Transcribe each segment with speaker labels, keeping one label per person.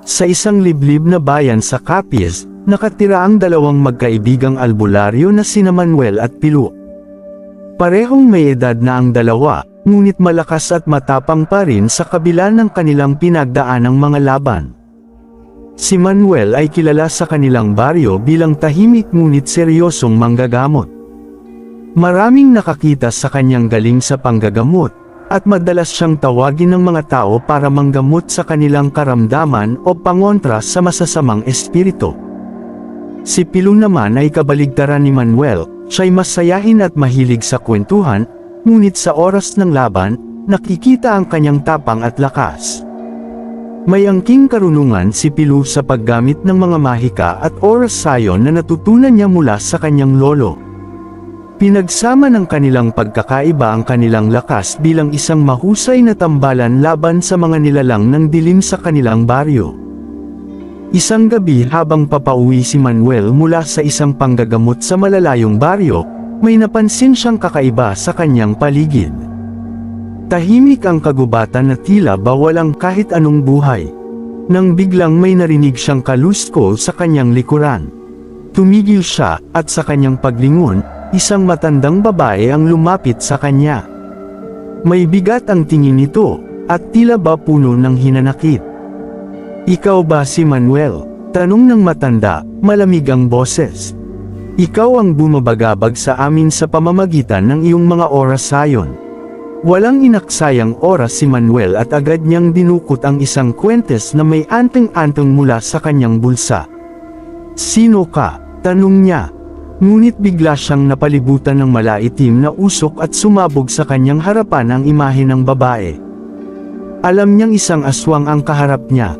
Speaker 1: Sa isang liblib na bayan sa Capiz, nakatira ang dalawang magkaibigang albularyo na sina Manuel at Pilu. Parehong may edad na ang dalawa, ngunit malakas at matapang pa rin sa kabila ng kanilang pinagdaanang mga laban. Si Manuel ay kilala sa kanilang baryo bilang tahimik ngunit seryosong manggagamot. Maraming nakakita sa kanyang galing sa panggagamot, at madalas siyang tawagin ng mga tao para manggamot sa kanilang karamdaman o pangontra sa masasamang espiritu. Si Pilu naman ay kabaligtaran ni Manuel, siya'y masayahin at mahilig sa kwentuhan, ngunit sa oras ng laban, nakikita ang kanyang tapang at lakas. May angking karunungan si Pilu sa paggamit ng mga mahika at orasayon na natutunan niya mula sa kanyang lolo. Pinagsama ng kanilang pagkakaiba ang kanilang lakas bilang isang mahusay na tambalan laban sa mga nilalang ng dilim sa kanilang baryo. Isang gabi habang papauwi si Manuel mula sa isang panggagamot sa malalayong baryo, may napansin siyang kakaiba sa kanyang paligid. Tahimik ang kagubatan na tila ba walang kahit anong buhay. Nang biglang may narinig siyang kaluskol sa kanyang likuran. Tumigil siya, at sa kanyang paglingon, isang matandang babae ang lumapit sa kanya. May bigat ang tingin nito, at tila ba puno ng hinanakit. "Ikaw ba si Manuel?" tanong ng matanda, malamig ang boses. "Ikaw ang bumabagabag sa amin sa pamamagitan ng iyong mga orasayon." Walang inaksayang oras si Manuel at agad niyang dinukot ang isang kwentes na may anteng-anteng mula sa kanyang bulsa. "Sino ka?" tanong niya. Ngunit bigla siyang napalibutan ng malaitim na usok at sumabog sa kanyang harapan ang imahe ng babae. Alam niyang isang aswang ang kaharap niya.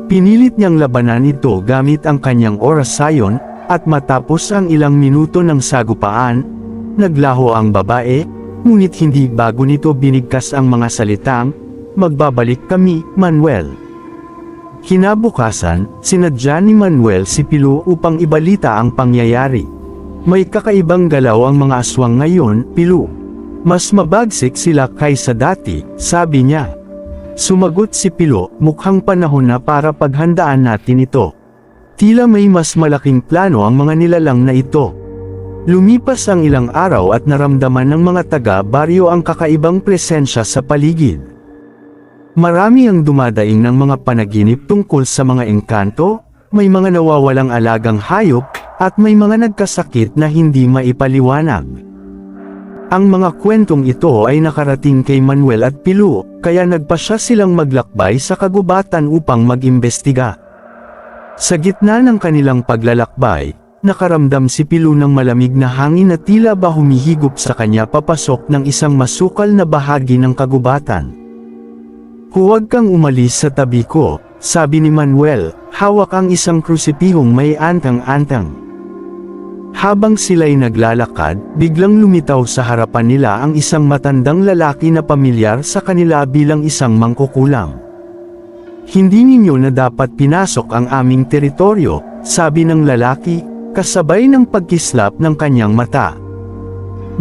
Speaker 1: Pinilit niyang labanan ito gamit ang kanyang orasayon, at matapos ang ilang minuto ng sagupaan, naglaho ang babae, ngunit hindi bago nito binigkas ang mga salitang, "Magbabalik kami, Manuel." Kinabukasan, sinadya ni Manuel si Pilu upang ibalita ang pangyayari. "May kakaibang galaw ang mga aswang ngayon, Pilu. Mas mabagsik sila kaysa dati," sabi niya. Sumagot si Pilu, "Mukhang panahon na para paghandaan natin ito. Tila may mas malaking plano ang mga nilalang na ito." Lumipas ang ilang araw at naramdaman ng mga taga-baryo ang kakaibang presensya sa paligid. Marami ang dumadaing ng mga panaginip tungkol sa mga engkanto, may mga nawawalang alagang hayop, at may mga nagkasakit na hindi maipaliwanag. Ang mga kwentong ito ay nakarating kay Manuel at Pilu, kaya nagpasya silang maglakbay sa kagubatan upang mag-imbestiga. Sa gitna ng kanilang paglalakbay, nakaramdam si Pilu ng malamig na hangin na tila ba humihigop sa kanya papasok ng isang masukal na bahagi ng kagubatan. "Huwag kang umalis sa tabi ko," sabi ni Manuel, hawak ang isang krusipihong may antang-antang. Habang sila'y naglalakad, biglang lumitaw sa harapan nila ang isang matandang lalaki na pamilyar sa kanila bilang isang mangkukulam. "Hindi ninyo na dapat pinasok ang aming teritoryo," sabi ng lalaki, kasabay ng pagkislap ng kanyang mata.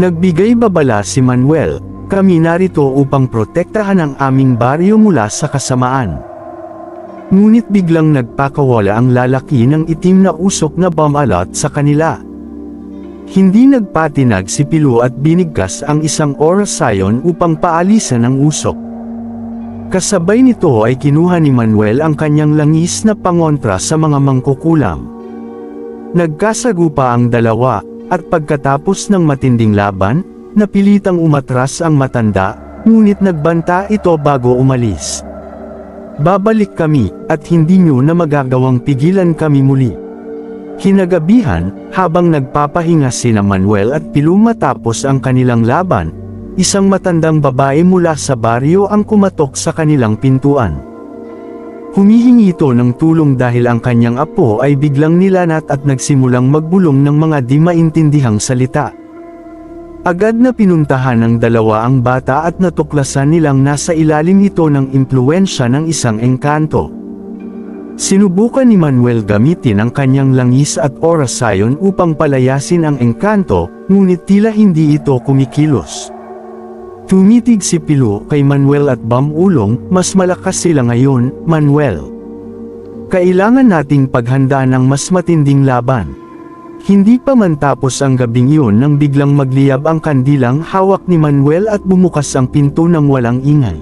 Speaker 1: Nagbigay babala si Manuel, "Kami narito upang protektahan ang aming baryo mula sa kasamaan." Ngunit biglang nagpakawala ang lalaki ng itim na usok na bumalot sa kanila. Hindi nagpatinag si Pilu at binigkas ang isang orasayon upang paalisan ang usok. Kasabay nito ay kinuha ni Manuel ang kanyang langis na pangontra sa mga mangkukulam. Nagkasagupa ang dalawa, at pagkatapos ng matinding laban, napilitang umatras ang matanda, ngunit nagbanta ito bago umalis. "Babalik kami, at hindi nyo na magagawang pigilan kami muli." Kinagabihan, habang nagpapahinga sina Manuel at Pilu matapos ang kanilang laban, isang matandang babae mula sa baryo ang kumatok sa kanilang pintuan. Humihingi ito ng tulong dahil ang kanyang apo ay biglang nilanat at nagsimulang magbulong ng mga di maintindihang salita. Agad na pinuntahan ng dalawa ang bata at natuklasan nilang nasa ilalim ito ng impluwensya ng isang engkanto. Sinubukan ni Manuel gamitin ang kanyang langis at orasayon upang palayasin ang engkanto, ngunit tila hindi ito kumikilos. Tumitig si Pilu kay Manuel at bamulong, "Mas malakas sila ngayon, Manuel." Kailangan nating paghandaan ng mas matinding laban. Hindi pa man tapos ang gabing yun nang biglang magliyab ang kandilang hawak ni Manuel at bumukas ang pinto ng walang ingay.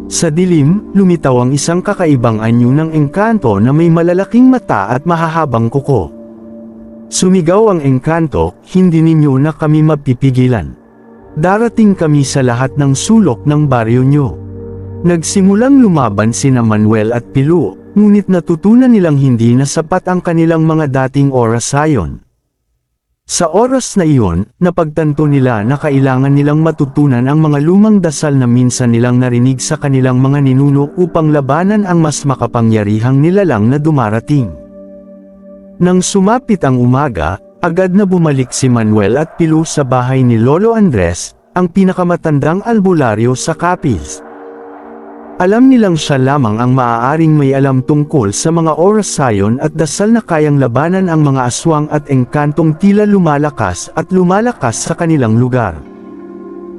Speaker 1: Sa dilim, lumitaw ang isang kakaibang anyo ng engkanto na may malalaking mata at mahahabang kuko. Sumigaw ang engkanto, "Hindi ninyo na kami mapipigilan. Darating kami sa lahat ng sulok ng baryo nyo." Nagsimulang lumaban sina Manuel at Pilu, ngunit natutunan nilang hindi na sapat ang kanilang mga dating orasayon. Sa oras na iyon, napagtanto nila na kailangan nilang matutunan ang mga lumang dasal na minsan nilang narinig sa kanilang mga ninuno upang labanan ang mas makapangyarihang nilalang na dumarating. Nang sumapit ang umaga, agad na bumalik si Manuel at Pilu sa bahay ni Lolo Andres, ang pinakamatandang albularyo sa Capiz. Alam nilang siya lamang ang maaaring may alam tungkol sa mga orasayon at dasal na kayang labanan ang mga aswang at engkantong tila lumalakas sa kanilang lugar.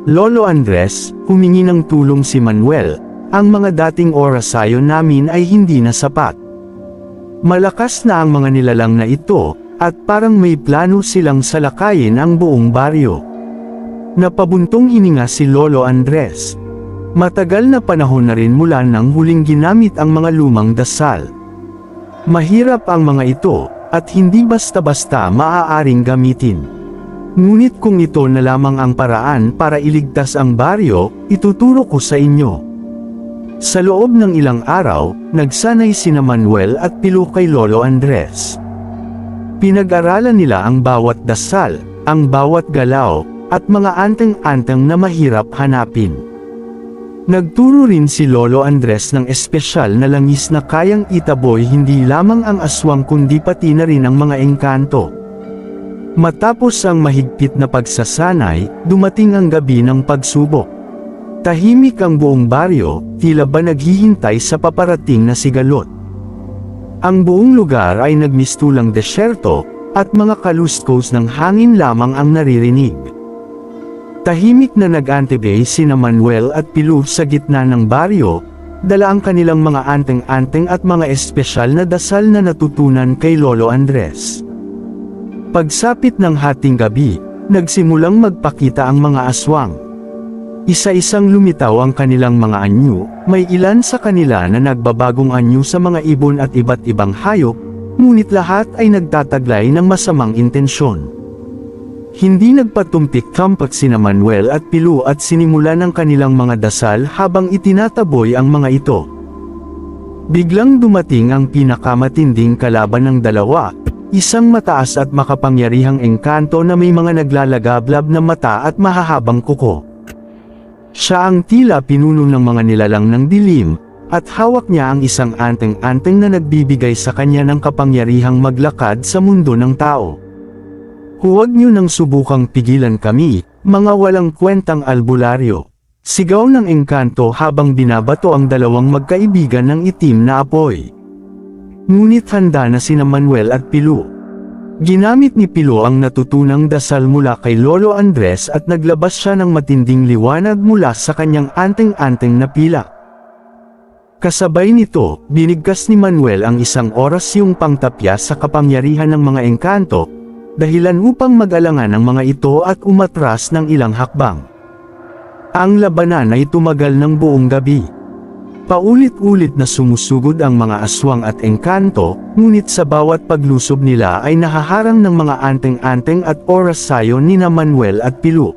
Speaker 1: "Lolo Andres, humingi ng tulong si Manuel, ang mga dating orasayon namin ay hindi na sapat. Malakas na ang mga nilalang na ito, at parang may plano silang salakayin ang buong baryo." Napabuntong hininga si Lolo Andres. Matagal na panahon na rin mula nang huling ginamit ang mga lumang dasal. Mahirap ang mga ito, at hindi basta-basta maaaring gamitin. Ngunit kung ito na lamang ang paraan para iligtas ang baryo, ituturo ko sa inyo. Sa loob ng ilang araw, nagsanay sina Manuel at Pilu kay Lolo Andres. Pinag-aralan nila ang bawat dasal, ang bawat galaw, at mga anteng-anteng na mahirap hanapin. Nagturo rin si Lolo Andres ng espesyal na langis na kayang itaboy hindi lamang ang aswang kundi pati na rin ang mga engkanto. Matapos ang mahigpit na pagsasanay, dumating ang gabi ng pagsubok. Tahimik ang buong baryo, tila ba naghihintay sa paparating na sigalot. Ang buong lugar ay nagmistulang desyerto, at mga kaluskos ng hangin lamang ang naririnig. Tahimik na nag-antebay sina Manuel at Pilu sa gitna ng baryo, dala ang kanilang mga anteng-anteng at mga espesyal na dasal na natutunan kay Lolo Andres. Pagsapit ng hating gabi, nagsimulang magpakita ang mga aswang. Isa-isang lumitaw ang kanilang mga anyo, may ilan sa kanila na nagbabagong anyo sa mga ibon at iba't ibang hayop, ngunit lahat ay nagtataglay ng masamang intensyon. Hindi nagpatumpik-tampak sina Manuel at Pilu at sinimulan ang kanilang mga dasal habang itinataboy ang mga ito. Biglang dumating ang pinakamatinding kalaban ng dalawa, isang mataas at makapangyarihang engkanto na may mga naglalagablab na mata at mahahabang kuko. Siya ang tila pinuno ng mga nilalang ng dilim, at hawak niya ang isang anteng-anteng na nagbibigay sa kanya ng kapangyarihang maglakad sa mundo ng tao. "Huwag niyo nang subukang pigilan kami, mga walang kwentang albularyo," sigaw ng engkanto habang binabato ang dalawang magkaibigan ng itim na apoy. Ngunit handa na sina Manuel at Pilu. Ginamit ni Pilu ang natutunang dasal mula kay Lolo Andres at naglabas siya ng matinding liwanag mula sa kanyang anteng-anteng na pilak. Kasabay nito, binigkas ni Manuel ang isang oras yung pangtapya sa kapangyarihan ng mga engkanto, dahilan upang mag-alangan ang mga ito at umatras ng ilang hakbang. Ang labanan ay tumagal ng buong gabi. Paulit-ulit na sumusugod ang mga aswang at engkanto, ngunit sa bawat paglusob nila ay nahaharang ng mga anteng-anteng at orasayon ni Manuel at Pilu.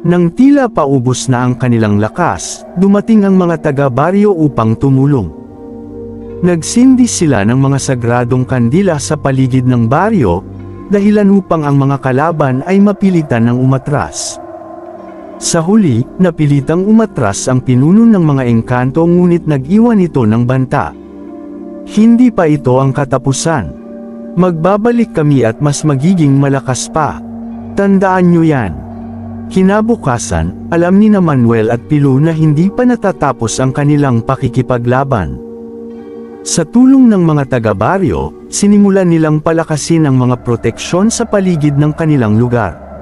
Speaker 1: Nang tila paubos na ang kanilang lakas, dumating ang mga taga-baryo upang tumulong. Nagsindi sila ng mga sagradong kandila sa paligid ng baryo, dahilan upang ang mga kalaban ay mapilitan ng umatras. Sa huli, napilitang umatras ang pinuno ng mga engkanto ngunit nag-iwan ito ng banta. "Hindi pa ito ang katapusan. Magbabalik kami at mas magiging malakas pa. Tandaan nyo yan." Kinabukasan, alam ni Manuel at Pilu na hindi pa natatapos ang kanilang pakikipaglaban. Sa tulong ng mga taga-baryo, sinimulan nilang palakasin ang mga proteksyon sa paligid ng kanilang lugar.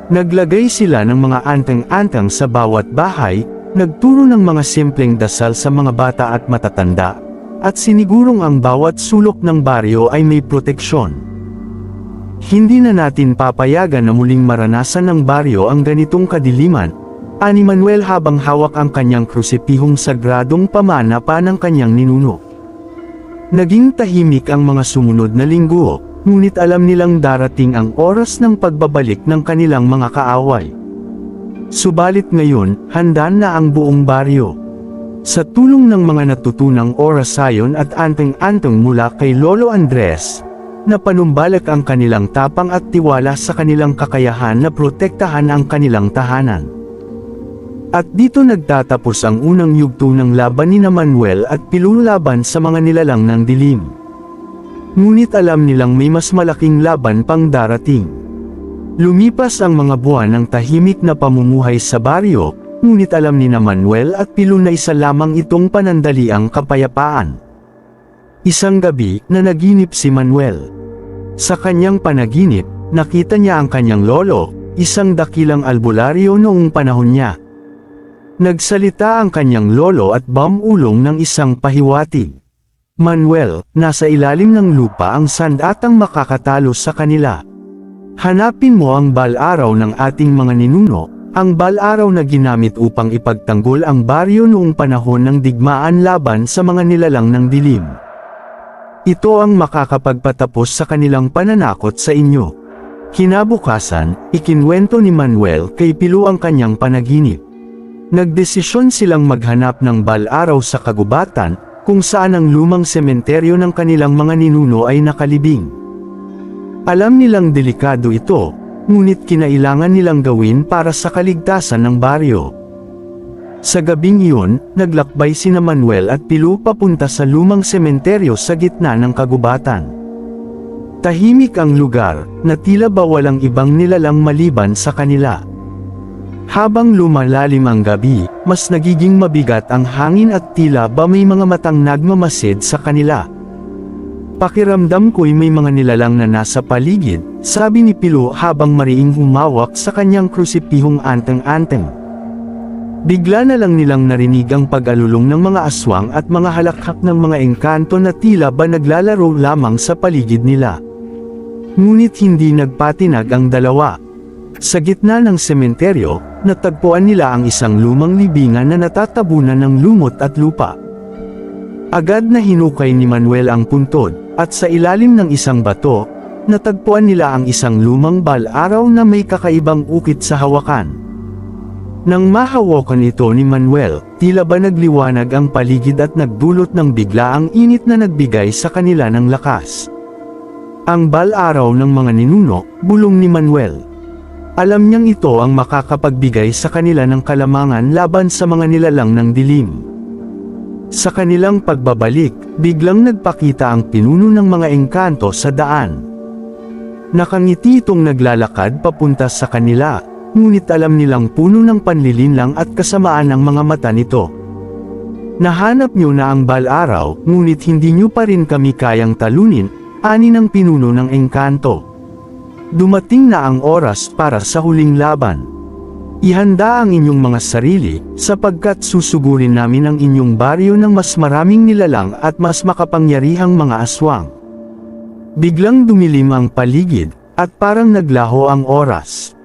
Speaker 1: Naglagay sila ng mga anteng-anteng sa bawat bahay, nagturo ng mga simpleng dasal sa mga bata at matatanda, at sinigurong ang bawat sulok ng baryo ay may proteksyon. Hindi na natin papayagan na muling maranasan ng baryo ang ganitong kadiliman, ani Manuel habang hawak ang kanyang krusipihong sagradong pamana pa ng kanyang ninuno. Naging tahimik ang mga sumunod na linggo, ngunit alam nilang darating ang oras ng pagbabalik ng kanilang mga kaaway. Subalit ngayon, handa na ang buong baryo. Sa tulong ng mga natutunang orasayon at anteng-anteng mula kay Lolo Andres, na panumbalik ang kanilang tapang at tiwala sa kanilang kakayahan na protektahan ang kanilang tahanan. At dito nagtatapos ang unang yugto ng laban ni Manuel at Pilu laban sa mga nilalang ng dilim. Ngunit alam nilang may mas malaking laban pang darating. Lumipas ang mga buwan ng tahimik na pamumuhay sa baryo, ngunit alam ni Manuel at Pilu na isa lamang itong panandaliang kapayapaan. Isang gabi, nanaginip si Manuel. Sa kanyang panaginip, nakita niya ang kanyang lolo, isang dakilang albularyo noong panahon niya. Nagsalita ang kanyang lolo at bamulong ng isang pahiwatig. Manuel, nasa ilalim ng lupa ang sandatang makakatalo sa kanila. Hanapin mo ang bal-araw ng ating mga ninuno, ang bal-araw na ginamit upang ipagtanggol ang baryo noong panahon ng digmaan laban sa mga nilalang ng dilim. Ito ang makakapagpatapos sa kanilang pananakot sa inyo. Kinabukasan, ikinwento ni Manuel kay Pilu ang kanyang panaginip. Nagdesisyon silang maghanap ng bal-araw sa kagubatan, kung saan ang lumang sementeryo ng kanilang mga ninuno ay nakalibing. Alam nilang delikado ito, ngunit kinailangan nilang gawin para sa kaligtasan ng baryo. Sa gabing iyon, naglakbay sina Manuel at Pilu papunta sa lumang sementeryo sa gitna ng kagubatan. Tahimik ang lugar, na tila ba walang ibang nilalang maliban sa kanila. Habang lumalalim ang gabi, mas nagiging mabigat ang hangin at tila ba may mga matang nagmamasid sa kanila. Pakiramdam ko'y may mga nilalang na nasa paligid, sabi ni Pilu habang mariing humawak sa kanyang krusipihong anteng-anteng. Bigla na lang nilang narinig ang pag-alulong ng mga aswang at mga halakhak ng mga engkanto na tila ba naglalaro lamang sa paligid nila. Ngunit hindi nagpatinag ang dalawa. Sa gitna ng sementeryo, natagpuan nila ang isang lumang libingan na natatabunan ng lumot at lupa. Agad na hinukay ni Manuel ang puntod, at sa ilalim ng isang bato, natagpuan nila ang isang lumang bal-araw na may kakaibang ukit sa hawakan. Nang mahawakan ito ni Manuel, tila ba nagliwanag ang paligid at nagdulot ng biglaang init na nagbigay sa kanila ng lakas. Ang bal-araw ng mga ninuno, bulong ni Manuel. Alam niyang ito ang makakapagbigay sa kanila ng kalamangan laban sa mga nilalang ng dilim. Sa kanilang pagbabalik, biglang nagpakita ang pinuno ng mga engkanto sa daan. Nakangiti itong naglalakad papunta sa kanila, ngunit alam nilang puno ng panlilinlang at kasamaan ang mga mata nito. Nahanap niyo na ang bal-araw, ngunit hindi niyo pa rin kami kayang talunin, ani ng pinuno ng engkanto. Dumating na ang oras para sa huling laban. Ihanda ang inyong mga sarili, sapagkat susugurin namin ang inyong baryo ng mas maraming nilalang at mas makapangyarihang mga aswang. Biglang dumilim ang paligid, at parang naglaho ang oras.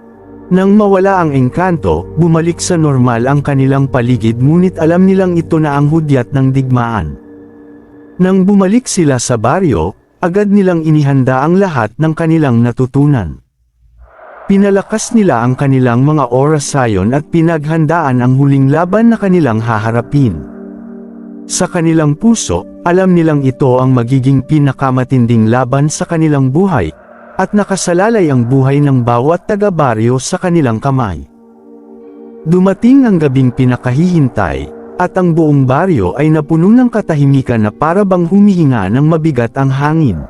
Speaker 1: Nang mawala ang engkanto, bumalik sa normal ang kanilang paligid ngunit alam nilang ito na ang hudyat ng digmaan. Nang bumalik sila sa baryo, agad nilang inihanda ang lahat ng kanilang natutunan. Pinalakas nila ang kanilang mga orasayon at pinaghandaan ang huling laban na kanilang haharapin. Sa kanilang puso, alam nilang ito ang magiging pinakamatinding laban sa kanilang buhay, at nakasalalay ang buhay ng bawat taga-baryo sa kanilang kamay. Dumating ang gabing pinakahihintay, at ang buong baryo ay napuno ng katahimikan na para bang humihinga ng mabigat ang hangin.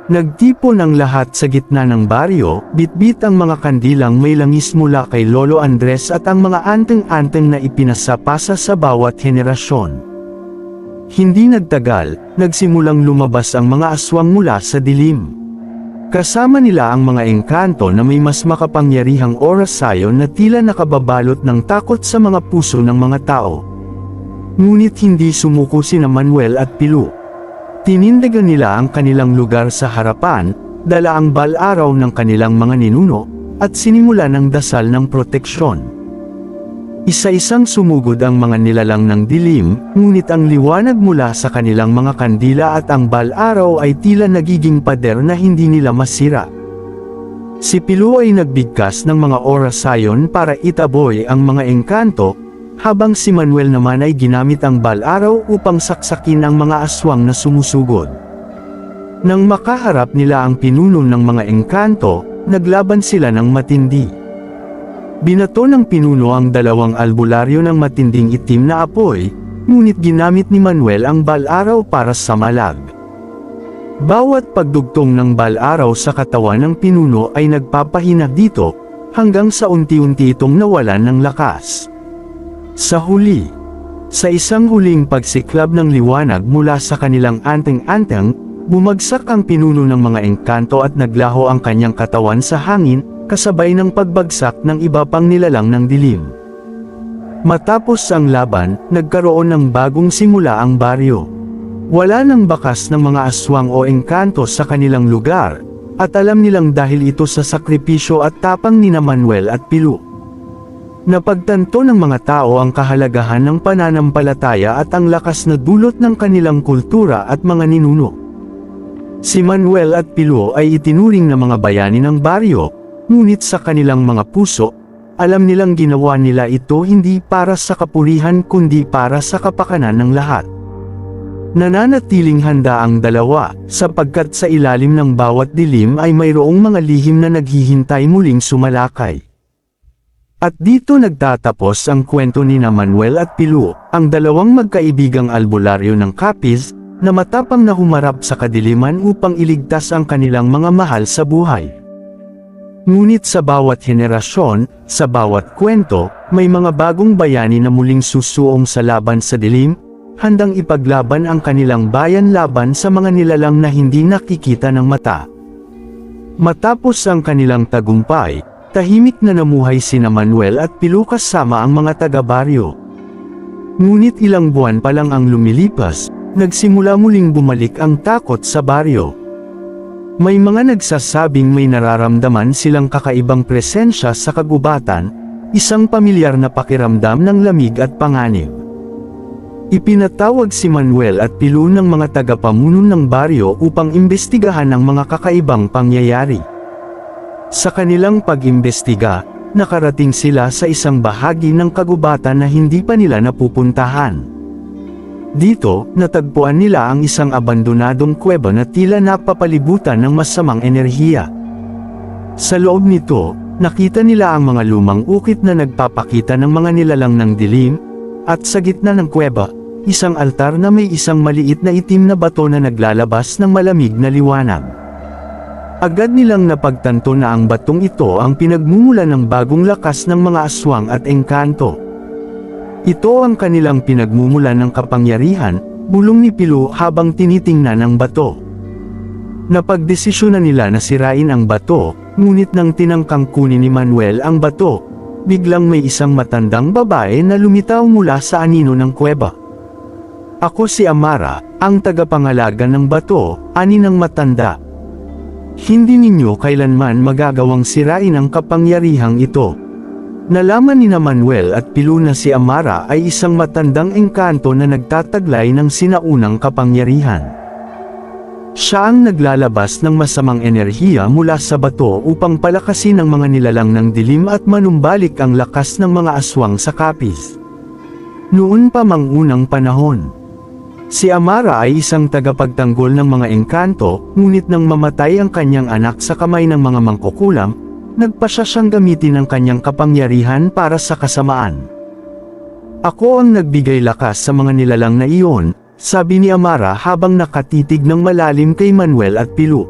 Speaker 1: Nagtipon ang lahat sa gitna ng baryo, bitbit ang mga kandilang may langis mula kay Lolo Andres at ang mga anteng-anteng na ipinasapasa sa bawat henerasyon. Hindi nagtagal, nagsimulang lumabas ang mga aswang mula sa dilim. Kasama nila ang mga engkanto na may mas makapangyarihang orasayon na tila nakababalot ng takot sa mga puso ng mga tao. Ngunit hindi sumuko sina Manuel at Pilu. Tinindigan nila ang kanilang lugar sa harapan, dala ang bal-araw ng kanilang mga ninuno, at sinimula ng dasal ng proteksyon. Isa-isang sumugod ang mga nilalang ng dilim, ngunit ang liwanag mula sa kanilang mga kandila at ang bal-araw ay tila nagiging pader na hindi nila masira. Si Pilu ay nagbigkas ng mga orasayon para itaboy ang mga engkanto, habang si Manuel naman ay ginamit ang bal-araw upang saksakin ang mga aswang na sumusugod. Nang makaharap nila ang pinuno ng mga engkanto, naglaban sila ng matindi. Binato ng pinuno ang dalawang albularyo ng matinding itim na apoy, ngunit ginamit ni Manuel ang bal-araw para sa malag. Bawat pagdugtong ng bal-araw sa katawan ng pinuno ay nagpapahina dito, hanggang sa unti-unti itong nawalan ng lakas. Sa huli, sa isang huling pagsiklab ng liwanag mula sa kanilang anteng-anteng, bumagsak ang pinuno ng mga engkanto at naglaho ang kanyang katawan sa hangin, kasabay ng pagbagsak ng iba pang nilalang ng dilim. Matapos ang laban, nagkaroon ng bagong simula ang baryo. Wala nang bakas ng mga aswang o engkanto sa kanilang lugar, at alam nilang dahil ito sa sakripisyo at tapang nina Manuel at Pilu. Napagtanto ng mga tao ang kahalagahan ng pananampalataya at ang lakas na dulot ng kanilang kultura at mga ninuno. Si Manuel at Pilu ay itinuring na mga bayani ng baryo, ngunit sa kanilang mga puso, alam nilang ginawa nila ito hindi para sa kapurihan kundi para sa kapakanan ng lahat. Nananatiling handa ang dalawa, sapagkat sa ilalim ng bawat dilim ay mayroong mga lihim na naghihintay muling sumalakay. At dito nagtatapos ang kwento ni Manuel at Pilu, ang dalawang magkaibigang albularyo ng Capiz, na matapang na humarap sa kadiliman upang iligtas ang kanilang mga mahal sa buhay. Ngunit sa bawat henerasyon, sa bawat kwento, may mga bagong bayani na muling susuong sa laban sa dilim, handang ipaglaban ang kanilang bayan laban sa mga nilalang na hindi nakikita ng mata. Matapos ang kanilang tagumpay, tahimik na namuhay sina Manuel at Pilu kasama ang mga taga-baryo. Ngunit ilang buwan pa lang ang lumilipas, nagsimula muling bumalik ang takot sa baryo. May mga nagsasabing may nararamdaman silang kakaibang presensya sa kagubatan, isang pamilyar na pakiramdam ng lamig at panganib. Ipinatawag si Manuel at Pilu ng mga tagapamuno ng baryo upang imbestigahan ang mga kakaibang pangyayari. Sa kanilang pag-imbestiga, nakarating sila sa isang bahagi ng kagubatan na hindi pa nila napupuntahan. Dito, natagpuan nila ang isang abandonadong kuweba na tila napapalibutan ng masamang enerhiya. Sa loob nito, nakita nila ang mga lumang ukit na nagpapakita ng mga nilalang ng dilim, at sa gitna ng kuweba, isang altar na may isang maliit na itim na bato na naglalabas ng malamig na liwanag. Agad nilang napagtanto na ang batong ito ang pinagmumulan ng bagong lakas ng mga aswang at engkanto. Ito ang kanilang pinagmumulan ng kapangyarihan, bulong ni Pilu habang tinitingnan ang bato. Napagdesisyonan nila na sirain ang bato, ngunit nang tinangkang kunin ni Manuel ang bato, biglang may isang matandang babae na lumitaw mula sa anino ng kuweba. "Ako si Amara, ang tagapangalaga ng bato," ani ng matanda. "Hindi ninyo kailanman magagawang sirain ang kapangyarihang ito." Nalaman ni Manuel at Pilu na si Amara ay isang matandang engkanto na nagtataglay ng sinaunang kapangyarihan. Siya ang naglalabas ng masamang enerhiya mula sa bato upang palakasin ang mga nilalang ng dilim at manumbalik ang lakas ng mga aswang sa Capiz. Noon pa mang unang panahon, si Amara ay isang tagapagtanggol ng mga engkanto, ngunit nang mamatay ang kanyang anak sa kamay ng mga mangkukulam, nagpasya siyang gamitin ang kanyang kapangyarihan para sa kasamaan. "Ako ang nagbigay lakas sa mga nilalang na iyon," sabi ni Amara habang nakatitig ng malalim kay Manuel at Pilu.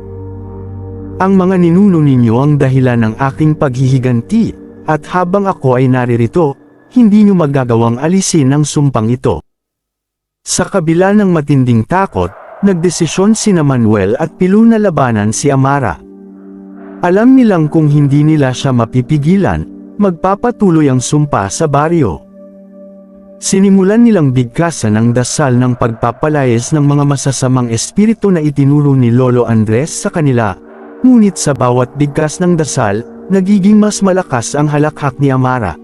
Speaker 1: "Ang mga ninuno ninyo ang dahilan ng aking paghihiganti, at habang ako ay naririto, hindi nyo magagawang alisin ang sumpang ito." Sa kabila ng matinding takot, nagdesisyon sina Manuel at Pilu na labanan si Amara. Alam nilang kung hindi nila siya mapipigilan, magpapatuloy ang sumpa sa baryo. Sinimulan nilang bigkasan ang dasal ng pagpapalayas ng mga masasamang espiritu na itinuro ni Lolo Andres sa kanila, ngunit sa bawat bigkas ng dasal, nagiging mas malakas ang halakhak ni Amara.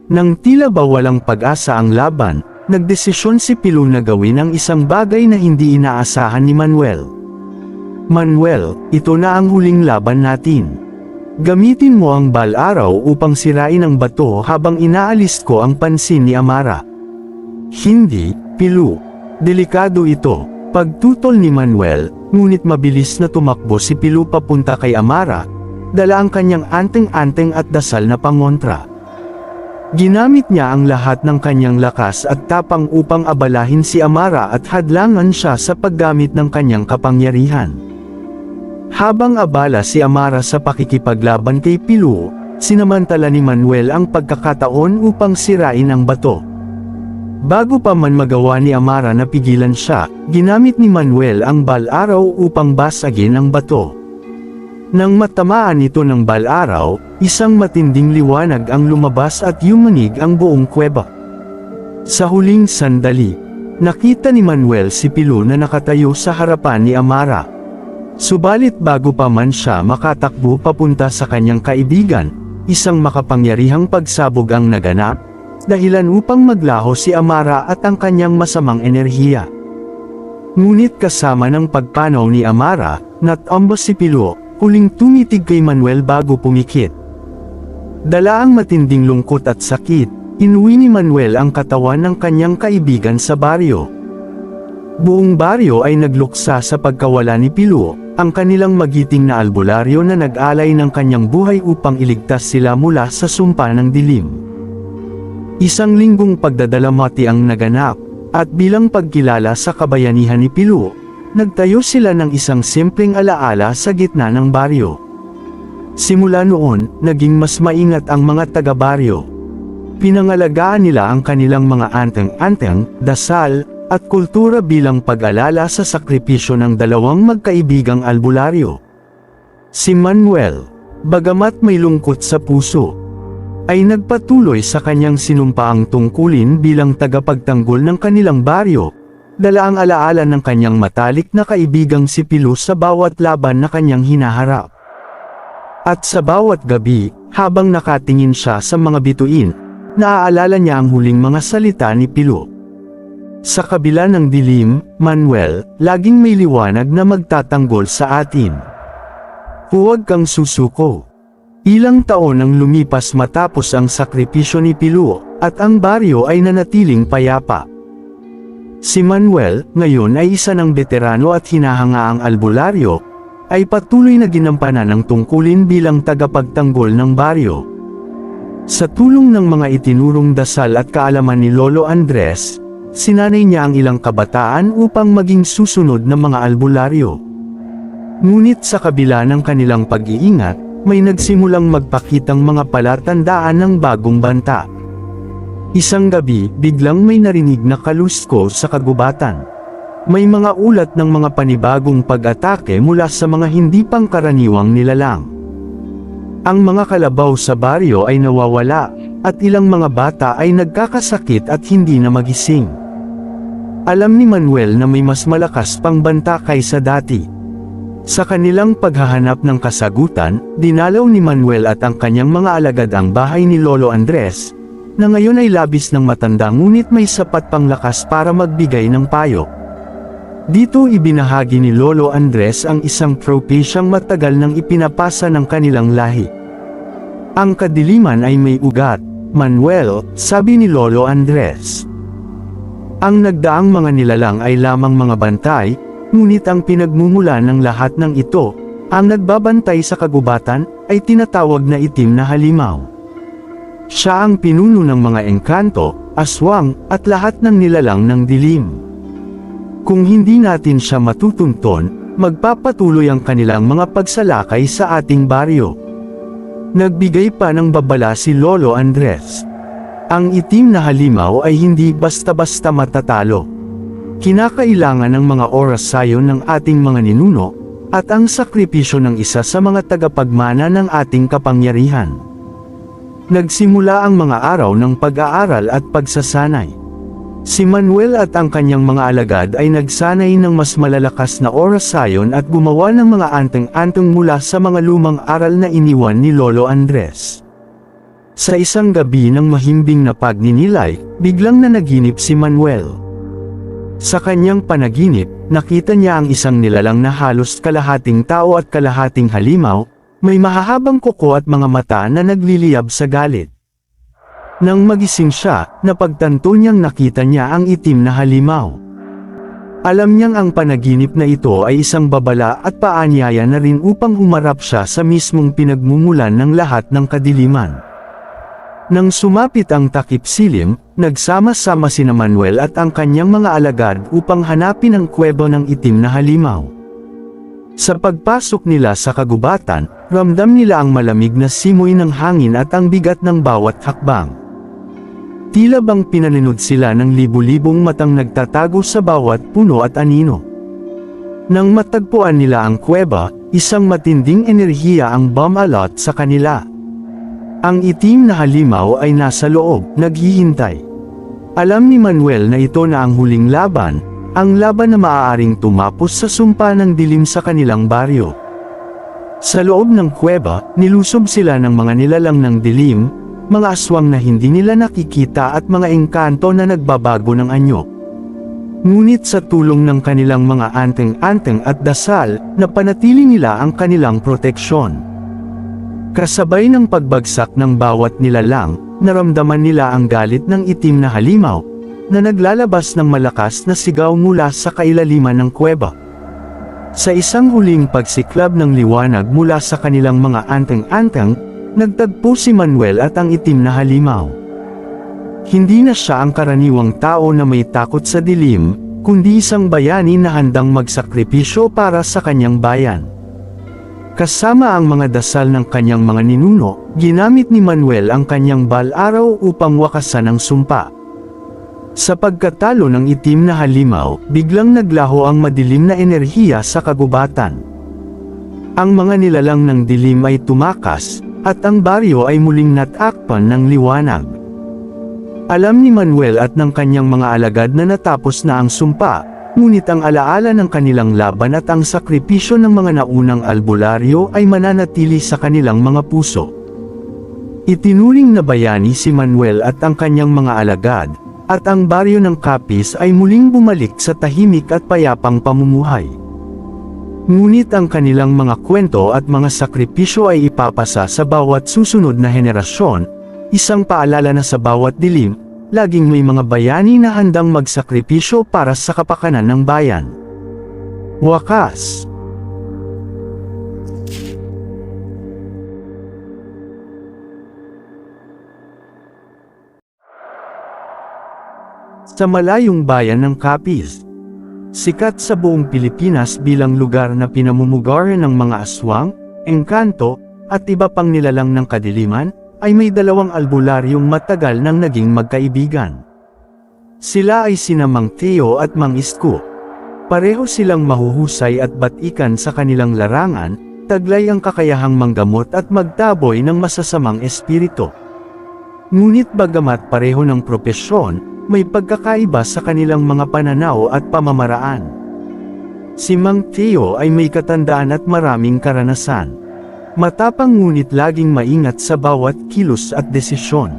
Speaker 1: Nang tila ba walang pag-asa ang laban, nagdesisyon si Pilu na gawin ang isang bagay na hindi inaasahan ni Manuel. Manuel, ito na ang huling laban natin. Gamitin mo ang bal-araw upang sirain ang bato habang inaalis ko ang pansin ni Amara. Hindi, Pilu. Delikado ito. Pagtutol ni Manuel, ngunit mabilis na tumakbo si Pilu papunta kay Amara, dala ang kanyang anteng-anteng at dasal na pangontra. Ginamit niya ang lahat ng kanyang lakas at tapang upang abalahin si Amara at hadlangan siya sa paggamit ng kanyang kapangyarihan. Habang abala si Amara sa pakikipaglaban kay Pilu, sinamantala ni Manuel ang pagkakataon upang sirain ang bato. Bago pa man magawa ni Amara na pigilan siya, ginamit ni Manuel ang bal-araw upang basagin ang bato. Nang matamaan ito ng bal-araw, isang matinding liwanag ang lumabas at yumanig ang buong kuweba. Sa huling sandali, nakita ni Manuel si Pilu na nakatayo sa harapan ni Amara. Subalit bago pa man siya makatakbo papunta sa kanyang kaibigan, isang makapangyarihang pagsabog ang naganap, dahilan upang maglaho si Amara at ang kanyang masamang enerhiya. Ngunit kasama ng pagpanaw ni Amara, natambos si Pilu, huling tumitig kay Manuel bago pumikit. Dala ang matinding lungkot at sakit, inuwi ni Manuel ang katawan ng kanyang kaibigan sa baryo. Buong baryo ay nagluksa sa pagkawala ni Pilu, ang kanilang magiting na albularyo na nag-alay ng kanyang buhay upang iligtas sila mula sa sumpa ng dilim. Isang linggong pagdadalamati ang naganap, at bilang pagkilala sa kabayanihan ni Pilu, nagtayo sila ng isang simpleng alaala sa gitna ng baryo. Simula noon, naging mas maingat ang mga taga-baryo. Pinangalagaan nila ang kanilang mga anteng-anteng, dasal, at kultura bilang pag-alala sa sakripisyo ng dalawang magkaibigang albularyo. Si Manuel, bagamat may lungkot sa puso, ay nagpatuloy sa kanyang sinumpaang tungkulin bilang tagapagtanggol ng kanilang baryo, dala ang alaala ng kanyang matalik na kaibigang si Pilu sa bawat laban na kanyang hinaharap. At sa bawat gabi, habang nakatingin siya sa mga bituin, naaalala niya ang huling mga salita ni Pilu. Sa kabila ng dilim, Manuel, laging may liwanag na magtatanggol sa atin. Huwag kang susuko. Ilang taon ang lumipas matapos ang sakripisyo ni Pilu, at ang baryo ay nanatiling payapa. Si Manuel, ngayon ay isa ng veterano at hinahangaang albularyo, ay patuloy na ginampanan ng tungkulin bilang tagapagtanggol ng baryo. Sa tulong ng mga itinurong dasal at kaalaman ni Lolo Andres, sinanay niya ang ilang kabataan upang maging susunod na mga albularyo. Ngunit sa kabila ng kanilang pag-iingat, may nagsimulang magpakitang mga palatandaan ng bagong banta. Isang gabi, biglang may narinig na kalusko sa kagubatan. May mga ulat ng mga panibagong pag-atake mula sa mga hindi pangkaraniwang nilalang. Ang mga kalabaw sa baryo ay nawawala, at ilang mga bata ay nagkakasakit at hindi na magising. Alam ni Manuel na may mas malakas pang banta kaysa dati. Sa kanilang paghahanap ng kasagutan, dinalaw ni Manuel at ang kanyang mga alagad ang bahay ni Lolo Andres, na ngayon ay labis ng matanda ngunit may sapat pang lakas para magbigay ng payo. Dito ibinahagi ni Lolo Andres ang isang tropesyang matagal nang ipinapasa ng kanilang lahi. Ang kadiliman ay may ugat, Manuel, sabi ni Lolo Andres. Ang nagdaang mga nilalang ay lamang mga bantay, ngunit ang pinagmumulan ng lahat ng ito, ang nagbabantay sa kagubatan, ay tinatawag na itim na halimaw. Siya ang pinuno ng mga engkanto, aswang, at lahat ng nilalang ng dilim. Kung hindi natin siya matutunton, magpapatuloy ang kanilang mga pagsalakay sa ating baryo. Nagbigay pa ng babala si Lolo Andres. Ang itim na halimaw ay hindi basta-basta matatalo. Kinakailangan ng mga oras sayon ng ating mga ninuno, at ang sakripisyo ng isa sa mga tagapagmana ng ating kapangyarihan. Nagsimula ang mga araw ng pag-aaral at pagsasanay. Si Manuel at ang kanyang mga alagad ay nagsanay ng mas malalakas na orasayon at gumawa ng mga anteng-anteng mula sa mga lumang aral na iniwan ni Lolo Andres. Sa isang gabi ng mahimbing na pagninilay, biglang nanaginip si Manuel. Sa kanyang panaginip, nakita niya ang isang nilalang na halos kalahating tao at kalahating halimaw, may mahahabang kuko at mga mata na nagliliyab sa galit. Nang magising siya, napagtanto niyang nakita niya ang itim na halimaw. Alam niyang ang panaginip na ito ay isang babala at paanyaya na rin upang humarap siya sa mismong pinagmumulan ng lahat ng kadiliman. Nang sumapit ang takip silim, nagsama-sama sina Manuel at ang kanyang mga alagad upang hanapin ang kuweba ng itim na halimaw. Sa pagpasok nila sa kagubatan, ramdam nila ang malamig na simoy ng hangin at ang bigat ng bawat hakbang. Tila bang pinaninod sila ng libu-libong matang nagtatago sa bawat puno at anino. Nang matagpuan nila ang kuweba, isang matinding enerhiya ang bumalot sa kanila. Ang itim na halimaw ay nasa loob, naghihintay. Alam ni Manuel na ito na ang huling laban, ang laban na maaaring tumapos sa sumpa ng dilim sa kanilang baryo. Sa loob ng kuweba, nilusob sila ng mga nilalang ng dilim, mga aswang na hindi nila nakikita at mga engkanto na nagbabago ng anyo. Ngunit sa tulong ng kanilang mga anteng-anteng at dasal, napanatili nila ang kanilang proteksyon. Kasabay ng pagbagsak ng bawat nilalang, naramdaman nila ang galit ng itim na halimaw, na naglalabas ng malakas na sigaw mula sa kailaliman ng kuweba. Sa isang huling pagsiklab ng liwanag mula sa kanilang mga anteng-anteng, nagtagpo si Manuel at ang itim na halimaw. Hindi na siya ang karaniwang tao na may takot sa dilim, kundi isang bayani na handang magsakripisyo para sa kanyang bayan. Kasama ang mga dasal ng kanyang mga ninuno, ginamit ni Manuel ang kanyang bal-araw upang wakasan ang sumpa. Sa pagkatalo ng itim na halimaw, biglang naglaho ang madilim na enerhiya sa kagubatan. Ang mga nilalang ng dilim ay tumakas, at ang baryo ay muling natakpan ng liwanag. Alam ni Manuel at ng kanyang mga alagad na natapos na ang sumpa, ngunit ang alaala ng kanilang laban at ang sakripisyo ng mga naunang albularyo ay mananatili sa kanilang mga puso. Itinuring na bayani si Manuel at ang kanyang mga alagad, at ang baryo ng Capiz ay muling bumalik sa tahimik at payapang pamumuhay. Ngunit ang kanilang mga kwento at mga sakripisyo ay ipapasa sa bawat susunod na henerasyon, isang paalala na sa bawat dilim, laging may mga bayani na handang magsakripisyo para sa kapakanan ng bayan. Wakas. Sa malayong bayan ng Capiz. Sikat sa buong Pilipinas bilang lugar na pinamumugaran ng mga aswang, engkanto, at iba pang nilalang ng kadiliman, ay may dalawang albularyong matagal nang naging magkaibigan. Sila ay sina Mang Teo at Mang Isko. Pareho silang mahuhusay at batikan sa kanilang larangan, taglay ang kakayahang manggamot at magtaboy ng masasamang espiritu. Ngunit bagamat pareho ng propesyon, may pagkakaiba sa kanilang mga pananaw at pamamaraan. Si Mang Teo ay may katandaan at maraming karanasan. Matapang ngunit laging maingat sa bawat kilos at desisyon.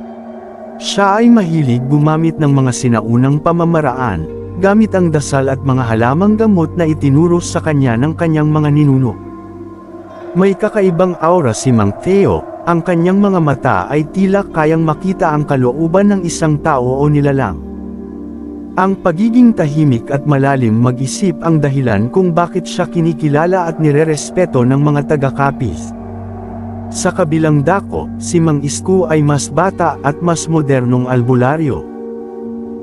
Speaker 1: Siya ay mahilig gumamit ng mga sinaunang pamamaraan, gamit ang dasal at mga halamang gamot na itinuro sa kanya ng kanyang mga ninuno. May kakaibang aura si Mang Teo. Ang kanyang mga mata ay tila kayang makita ang kalooban ng isang tao o nilalang. Ang pagiging tahimik at malalim mag-isip ang dahilan kung bakit siya kinikilala at nirerespeto ng mga taga-Capiz. Sa kabilang dako, si Mang Isko ay mas bata at mas modernong albularyo.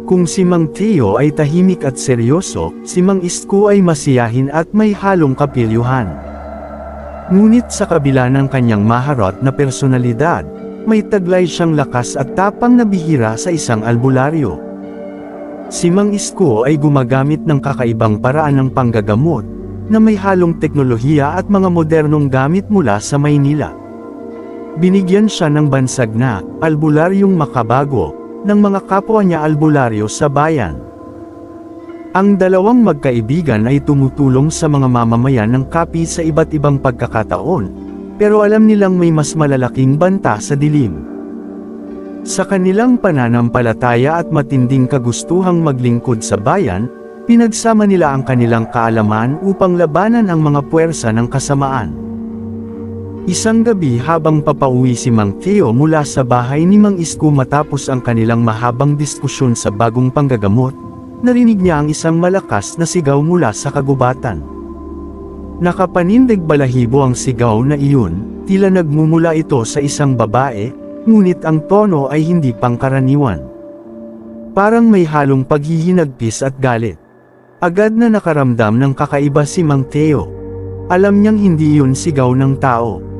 Speaker 1: Kung si Mang Teo ay tahimik at seryoso, si Mang Isko ay masiyahin at may halong kapilyuhan. Ngunit sa kabila ng kanyang maharot na personalidad, may taglay siyang lakas at tapang na bihira sa isang albularyo. Si Mang Isko ay gumagamit ng kakaibang paraan ng panggagamot, na may halong teknolohiya at mga modernong gamit mula sa Maynila. Binigyan siya ng bansag na albularyong makabago ng mga kapwa niya albularyo sa bayan. Ang dalawang magkaibigan ay tumutulong sa mga mamamayan ng Capi sa iba't ibang pagkakataon, pero alam nilang may mas malalaking banta sa dilim. Sa kanilang pananampalataya at matinding kagustuhang maglingkod sa bayan, pinagsama nila ang kanilang kaalaman upang labanan ang mga puwersa ng kasamaan. Isang gabi habang papauwi si Mang Teo mula sa bahay ni Mang Isko matapos ang kanilang mahabang diskusyon sa bagong panggagamot, narinig niya ang isang malakas na sigaw mula sa kagubatan. Nakapanindig balahibo ang sigaw na iyon, tila nagmumula ito sa isang babae, ngunit ang tono ay hindi pangkaraniwan. Parang may halong paghihinagpis at galit. Agad na nakaramdam ng kakaiba si Mang Teo. Alam niyang hindi yun sigaw ng tao.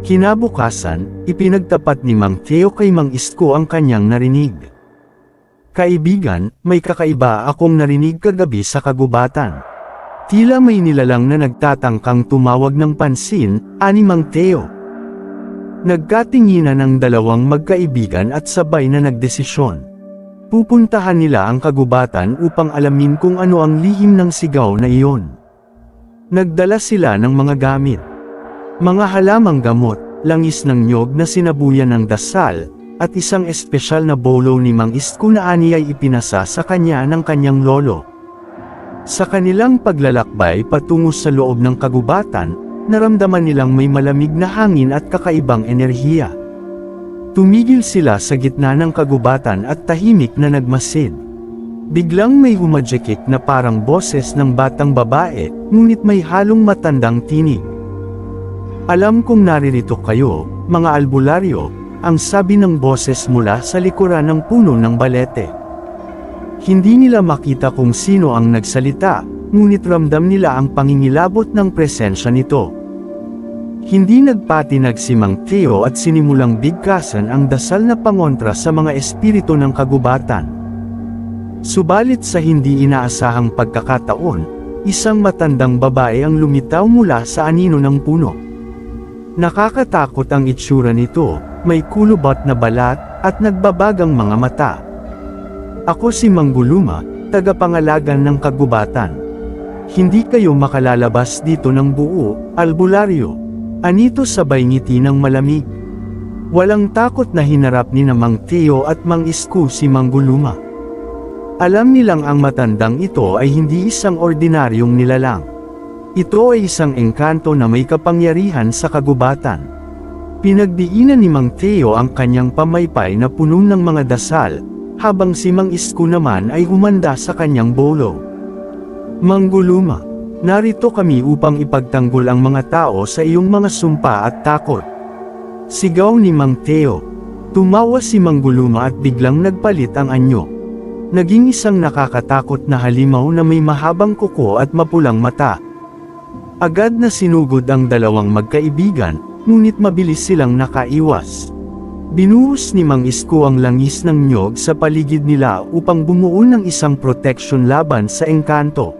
Speaker 1: Kinabukasan, ipinagtapat ni Mang Teo kay Mang Isko ang kanyang narinig. "Kaibigan, may kakaiba akong narinig kagabi sa kagubatan." Tila may nilalang na nagtatangkang tumawag ng pansin, ani Mang Teo. Nagkatinginan ang dalawang magkaibigan at sabay na nagdesisyon. Pupuntahan nila ang kagubatan upang alamin kung ano ang lihim ng sigaw na iyon. Nagdala sila ng mga gamit. Mga halamang gamot, langis ng niyog na sinabuyan ng dasal, at isang espesyal na bolo ni Mang Isko na ani ay ipinasa sa kanya ng kanyang lolo. Sa kanilang paglalakbay patungo sa loob ng kagubatan, naramdaman nilang may malamig na hangin at kakaibang enerhiya. Tumigil sila sa gitna ng kagubatan at tahimik na nagmasid. Biglang may humadjekik na parang boses ng batang babae, ngunit may halong matandang tinig. "Alam kong naririto kayo, mga albularyo," ang sabi ng boses mula sa likuran ng puno ng balete. Hindi nila makita kung sino ang nagsalita, ngunit ramdam nila ang pangingilabot ng presensya nito. Hindi nagpatinag si Mang Teo at sinimulang bigkasan ang dasal na pangontra sa mga espiritu ng kagubatan. Subalit sa hindi inaasahang pagkakataon, isang matandang babae ang lumitaw mula sa anino ng puno. Nakakatakot ang itsura nito, may kulubot na balat, at nagbabagang mga mata. "Ako si Mangguluma, tagapangalagan ng kagubatan. Hindi kayo makalalabas dito ng buo, albularyo," anito sabay ngiti ng malamig. Walang takot na hinarap ni na Mang Teo at Mang Isko si Mangguluma. Alam nilang ang matandang ito ay hindi isang ordinaryong nilalang. Ito ay isang engkanto na may kapangyarihan sa kagubatan. Pinagdiinan ni Mang Teo ang kanyang pamaypay na puno ng mga dasal, habang si Mang Isko naman ay humanda sa kanyang bolo. "Mangguluma, narito kami upang ipagtanggol ang mga tao sa iyong mga sumpa at takot," sigaw ni Mang Teo. Tumawa si Mangguluma at biglang nagpalit ang anyo. Naging isang nakakatakot na halimaw na may mahabang kuko at mapulang mata. Agad na sinugod ang dalawang magkaibigan, ngunit mabilis silang nakaiwas. Binuhos ni Mang Isko ang langis ng niyog sa paligid nila upang bumuo ng isang proteksyon laban sa engkanto.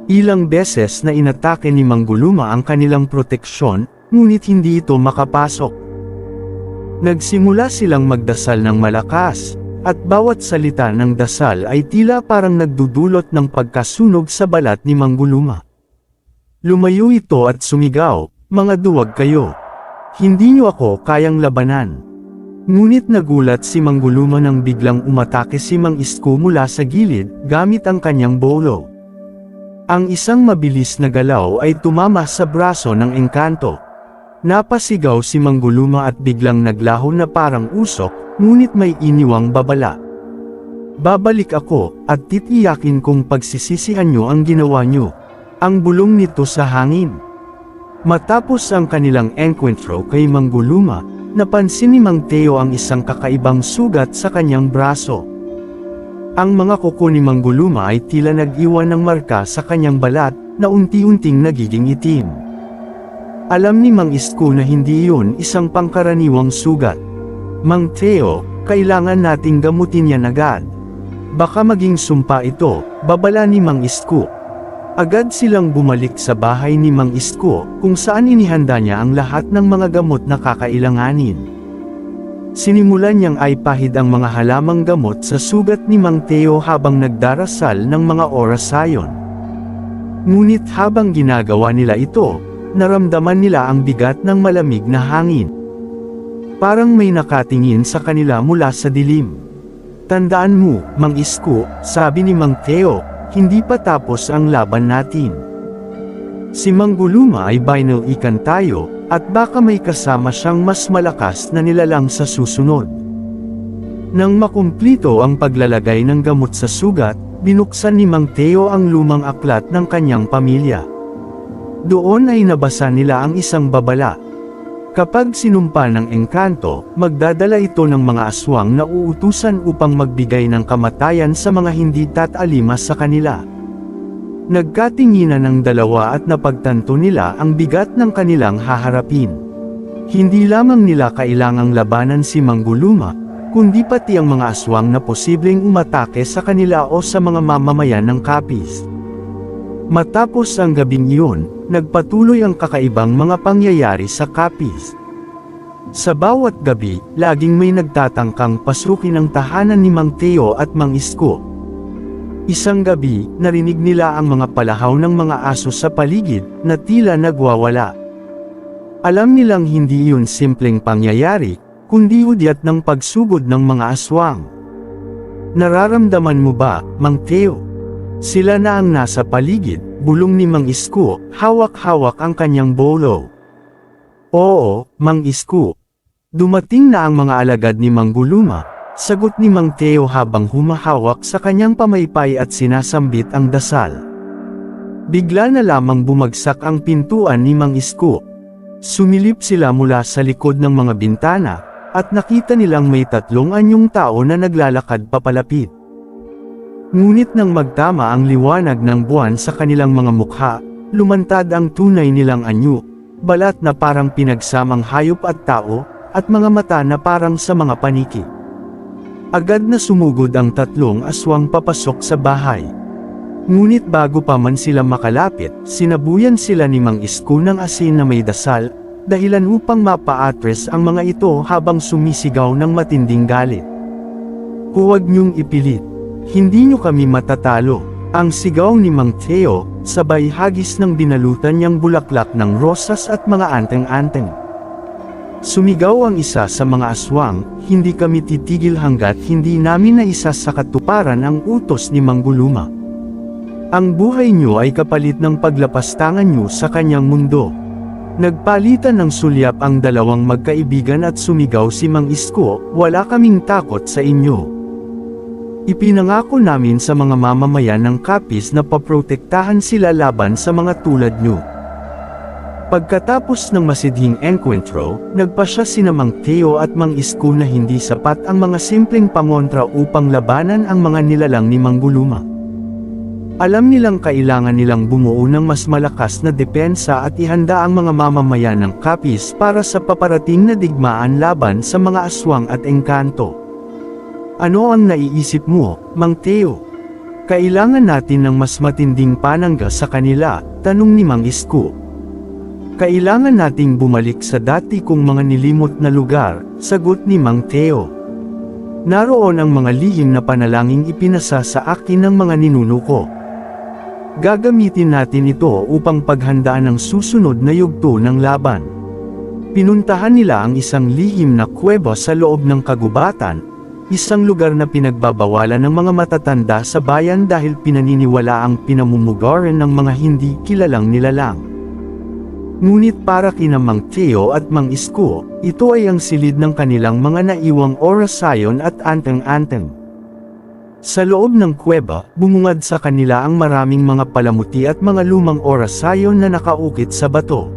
Speaker 1: Ilang beses na inatake ni Mangguluma ang kanilang proteksyon, ngunit hindi ito makapasok. Nagsimula silang magdasal ng malakas, at bawat salita ng dasal ay tila parang nagdudulot ng pagkasunog sa balat ni Mangguluma. Lumayo ito at sumigaw, "Mga duwag kayo! Hindi niyo ako kayang labanan." Ngunit nagulat si Mangguluma nang biglang umatake si Mang Isko mula sa gilid, gamit ang kanyang bolo. Ang isang mabilis na galaw ay tumama sa braso ng engkanto. Napasigaw si Mangguluma at biglang naglaho na parang usok, ngunit may iniwang babala. "Babalik ako, at titiyakin kong pagsisisihan niyo ang ginawa niyo." Ang bulong nito sa hangin. Matapos ang kanilang enkwentro kay Mangguluma, napansin ni Mang Teo ang isang kakaibang sugat sa kanyang braso. Ang mga kuko ni Mangguluma ay tila nag-iwan ng marka sa kanyang balat, na unti-unting nagiging itim. Alam ni Mang Isko na hindi iyon isang pangkaraniwang sugat. "Mang Teo, kailangan nating gamutin yan agad. Baka maging sumpa ito," babala ni Mang Isko. Agad silang bumalik sa bahay ni Mang Isko, kung saan inihanda niya ang lahat ng mga gamot na kakailanganin. Sinimulan niyang aipahid ang mga halamang gamot sa sugat ni Mang Teo habang nagdarasal ng mga oras sayon. Ngunit habang ginagawa nila ito, naramdaman nila ang bigat ng malamig na hangin. Parang may nakatingin sa kanila mula sa dilim. "Tandaan mo, Mang Isko," sabi ni Mang Teo, "hindi pa tapos ang laban natin. Si Mang Guluma ay binalikan tayo, at baka may kasama siyang mas malakas na nilalang sa susunod." Nang makumplito ang paglalagay ng gamot sa sugat, binuksan ni Mang Teo ang lumang aklat ng kanyang pamilya. Doon ay nabasa nila ang isang babala. Kapag sinumpa ng engkanto, magdadala ito ng mga aswang na uutusan upang magbigay ng kamatayan sa mga hindi tatalima sa kanila. Nagkatinginan ang dalawa at napagtanto nila ang bigat ng kanilang haharapin. Hindi lamang nila kailangang labanan si Mang Guluma, kundi pati ang mga aswang na posibleng umatake sa kanila o sa mga mamamayan ng Capiz. Matapos ang gabing iyon, nagpatuloy ang kakaibang mga pangyayari sa Capiz. Sa bawat gabi, laging may nagtatangkang pasukin ang tahanan ni Mang Teo at Mang Isko. Isang gabi, narinig nila ang mga palahaw ng mga aso sa paligid, na tila nagwawala. Alam nilang hindi iyon simpleng pangyayari, kundi hudyat ng pagsugod ng mga aswang. "Nararamdaman mo ba, Mang Teo?" Sila na ang nasa paligid, bulong ni Mang Isko, hawak-hawak ang kanyang bolo. "Oo, Mang Isko. Dumating na ang mga alagad ni Mang Guluma," sagot ni Mang Teo habang humahawak sa kanyang pamaypay at sinasambit ang dasal. Bigla na lamang bumagsak ang pintuan ni Mang Isko. Sumilip sila mula sa likod ng mga bintana, at nakita nilang may 3 anyong tao na naglalakad papalapit. Ngunit nang magtama ang liwanag ng buwan sa kanilang mga mukha, lumantad ang tunay nilang anyo, balat na parang pinagsamang hayop at tao, at mga mata na parang sa mga paniki. Agad na sumugod ang 3 aswang papasok sa bahay. Ngunit bago pa man sila makalapit, sinabuyan sila ni Mang Isko ng asin na may dasal, dahilan upang mapa-atres ang mga ito habang sumisigaw ng matinding galit. "Huwag niyong ipilit. Hindi niyo kami matatalo," ang sigaw ni Mang Teo, sabay hagis ng binalutan niyang bulaklak ng rosas at mga anteng-anteng. Sumigaw ang isa sa mga aswang, "Hindi kami titigil hanggat hindi namin naisa sa katuparan ang utos ni Mang Guluma. Ang buhay niyo ay kapalit ng paglapastangan niyo sa kanyang mundo." Nagpalitan ng sulyap ang dalawang magkaibigan at sumigaw si Mang Isko, "Wala kaming takot sa inyo. Ipinangako namin sa mga mamamayan ng Capiz na paprotektahan sila laban sa mga tulad niyo." Pagkatapos ng masidhing enkwentro, nagpasya sina Mang Teo at Mang Isko na hindi sapat ang mga simpleng pangontra upang labanan ang mga nilalang ni Mang Guluma. Alam nilang kailangan nilang bumuo ng mas malakas na depensa at ihanda ang mga mamamayan ng Capiz para sa paparating na digmaan laban sa mga aswang at engkanto. "Ano ang naiisip mo, Mang Teo? Kailangan natin ng mas matinding panangga sa kanila," tanong ni Mang Isko. "Kailangan nating bumalik sa dati kong mga nilimot na lugar," sagot ni Mang Teo. "Naroon ang mga lihim na panalangin ipinasa sa akin ng mga ninuno ko. Gagamitin natin ito upang paghandaan ang susunod na yugto ng laban." Pinuntahan nila ang isang lihim na kuweba sa loob ng kagubatan, isang lugar na pinagbabawalan ng mga matatanda sa bayan dahil pinaniniwala ang pinamumugaran ng mga hindi kilalang nilalang. Ngunit para kina Mang Teo at Mang Isko, ito ay ang silid ng kanilang mga naiwang orasayon at anteng-anteng. Sa loob ng kuweba, bumungad sa kanila ang maraming mga palamuti at mga lumang orasayon na nakaukit sa bato.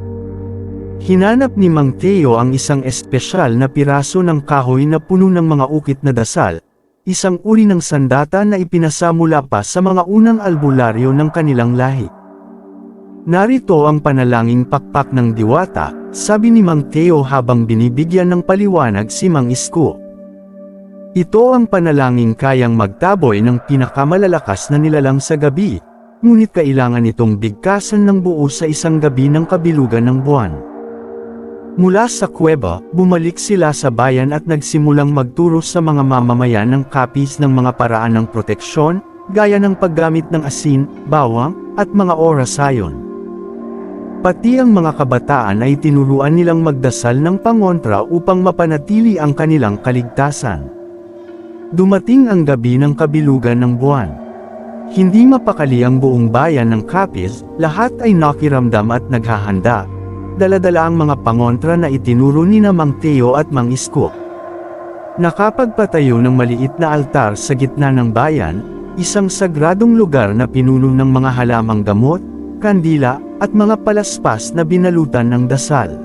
Speaker 1: Hinanap ni Mang Teo ang isang espesyal na piraso ng kahoy na puno ng mga ukit na dasal, isang uri ng sandata na ipinasa mula pa sa mga unang albularyo ng kanilang lahi. "Narito ang panalangin pakpak ng diwata," sabi ni Mang Teo habang binibigyan ng paliwanag si Mang Isko. "Ito ang panalangin kayang magtaboy ng pinakamalalakas na nilalang sa gabi, ngunit kailangan itong bigkasan ng buo sa isang gabi ng kabilugan ng buwan. Mula sa kuweba, bumalik sila sa bayan at nagsimulang magturo sa mga mamamayan ng Capiz ng mga paraan ng proteksyon, gaya ng paggamit ng asin, bawang, at mga orasayon. Pati ang mga kabataan ay tinuruan nilang magdasal ng pangontra upang mapanatili ang kanilang kaligtasan. Dumating ang gabi ng kabilugan ng buwan. Hindi mapakali ang buong bayan ng Capiz, lahat ay nakiramdam at naghahanda. Dala-dala ang mga pangontra na itinuro ni na Mang Teo at Mang Isko. Nakapagpatayo ng maliit na altar sa gitna ng bayan, isang sagradong lugar na pinuno ng mga halamang gamot, kandila, at mga palaspas na binalutan ng dasal.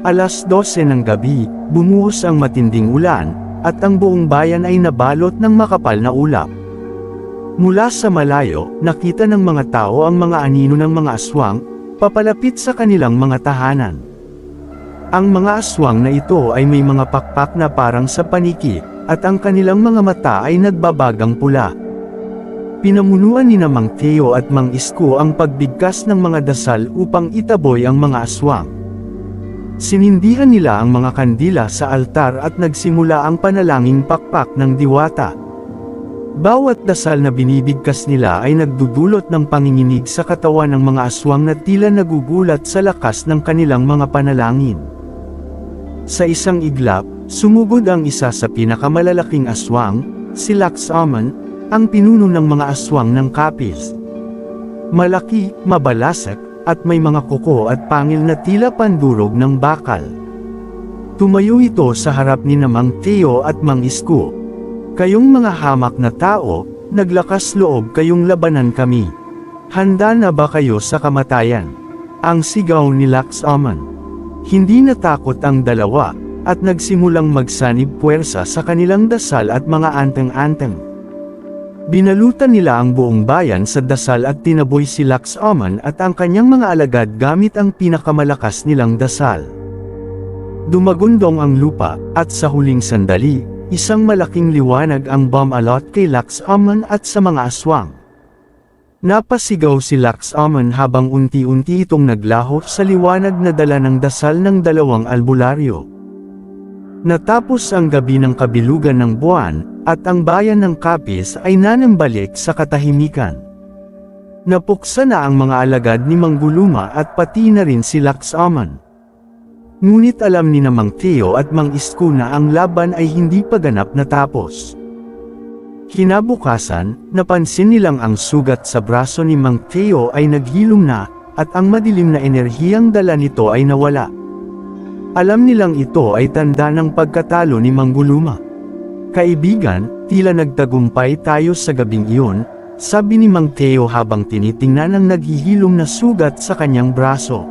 Speaker 1: Alas 12 ng gabi, bumuhos ang matinding ulan, at ang buong bayan ay nabalot ng makapal na ulap. Mula sa malayo, nakita ng mga tao ang mga anino ng mga aswang, papalapit sa kanilang mga tahanan. Ang mga aswang na ito ay may mga pakpak na parang sa paniki, at ang kanilang mga mata ay nagbabagang pula. Pinamunuan ni na Mang Teo at Mang Isko ang pagbigkas ng mga dasal upang itaboy ang mga aswang. Sinindihan nila ang mga kandila sa altar at nagsimula ang panalangin pakpak ng diwata. Bawat dasal na binibigkas nila ay nagdudulot ng panginginig sa katawan ng mga aswang na tila nagugulat sa lakas ng kanilang mga panalangin. Sa isang iglap, sumugod ang isa sa pinakamalalaking aswang, si Lax-Aman, ang pinuno ng mga aswang ng Capiz. Malaki, mabalasak, at may mga kuko at pangil na tila pandurog ng bakal. Tumayo ito sa harap ni na Mang Teo at Mang Isko. "Kayong mga hamak na tao, naglakas loob kayong labanan kami. Handa na ba kayo sa kamatayan?" Ang sigaw ni Lax-Aman. Hindi natakot ang dalawa, at nagsimulang magsanib puwersa sa kanilang dasal at mga anteng-anteng. Binalutan nila ang buong bayan sa dasal at tinaboy si Lax-Aman at ang kanyang mga alagad gamit ang pinakamalakas nilang dasal. Dumagundong ang lupa, at sa huling sandali, isang malaking liwanag ang bumalot kay Lax-Aman at sa mga aswang. Napasigaw si Lax-Aman habang unti-unti itong naglaho sa liwanag na dala ng dasal ng dalawang albularyo. Natapos ang gabi ng kabilugan ng buwan, at ang bayan ng Capiz ay nanambalik sa katahimikan. Napuksa na ang mga alagad ni Mang Guluma at pati na rin si Lax-Aman. Ngunit alam ni na Mang Teo at Mang Isko na ang laban ay hindi pa ganap natapos. Kinabukasan, napansin nilang ang sugat sa braso ni Mang Teo ay naghilom na, at ang madilim na enerhiyang dala nito ay nawala. Alam nilang ito ay tanda ng pagkatalo ni Mang Guluma. "Kaibigan, tila nagtagumpay tayo sa gabing iyon," sabi ni Mang Teo habang tinitingnan ang naghihilom na sugat sa kanyang braso.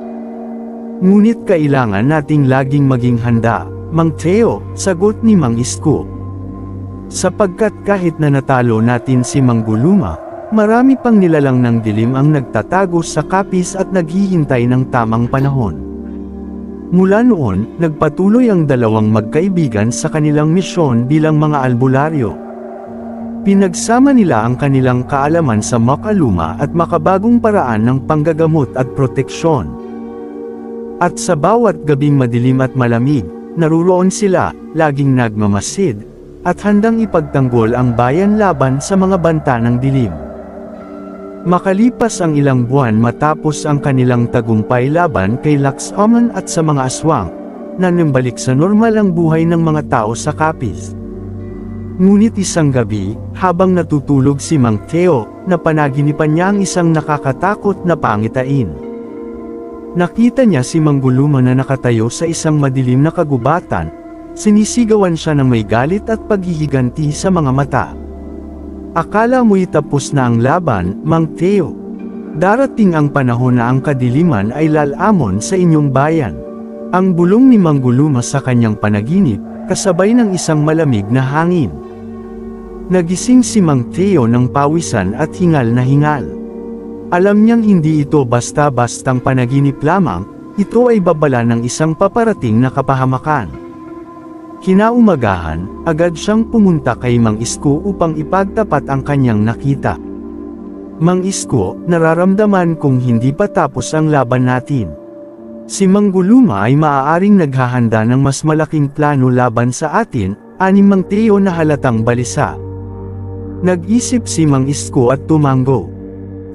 Speaker 1: "Ngunit kailangan nating laging maging handa, Mang Teo," sagot ni Mang Isko. "Sapagkat kahit na natalo natin si Mang Guluma, marami pang nilalang ng dilim ang nagtatago sa Capiz at naghihintay ng tamang panahon." Mula noon, nagpatuloy ang dalawang magkaibigan sa kanilang misyon bilang mga albularyo. Pinagsama nila ang kanilang kaalaman sa makaluma at makabagong paraan ng panggagamot at proteksyon. At sa bawat gabing madilim at malamig, naruroon sila, laging nagmamasid, at handang ipagtanggol ang bayan laban sa mga banta ng dilim. Makalipas ang ilang buwan matapos ang kanilang tagumpay laban kay Lax-Aman at sa mga aswang, nanambalik sa normal ang buhay ng mga tao sa Capiz. Ngunit isang gabi, habang natutulog si Mang Teo, napanaginipan niya ang isang nakakatakot na pangitain. Nakita niya si Mang Guluma na nakatayo sa isang madilim na kagubatan, sinisigawan siya ng may galit at paghihiganti sa mga mata. "Akala mo'y tapos na ang laban, Mang Teo. Darating ang panahon na ang kadiliman ay lalamon sa inyong bayan." Ang bulong ni Mang Guluma sa kanyang panaginip, kasabay ng isang malamig na hangin. Nagising si Mang Teo ng pawisan at hingal na hingal. Alam niyang hindi ito basta-bastang panaginip lamang, ito ay babala ng isang paparating na kapahamakan. Kinaumagahan, agad siyang pumunta kay Mang Isko upang ipagtapat ang kanyang nakita. Mang Isko, nararamdaman kong hindi pa tapos ang laban natin. Si Mangguluma ay maaaring naghahanda ng mas malaking plano laban sa atin, ani Mang Teo na halatang balisa. Nag-isip si Mang Isko at tumango.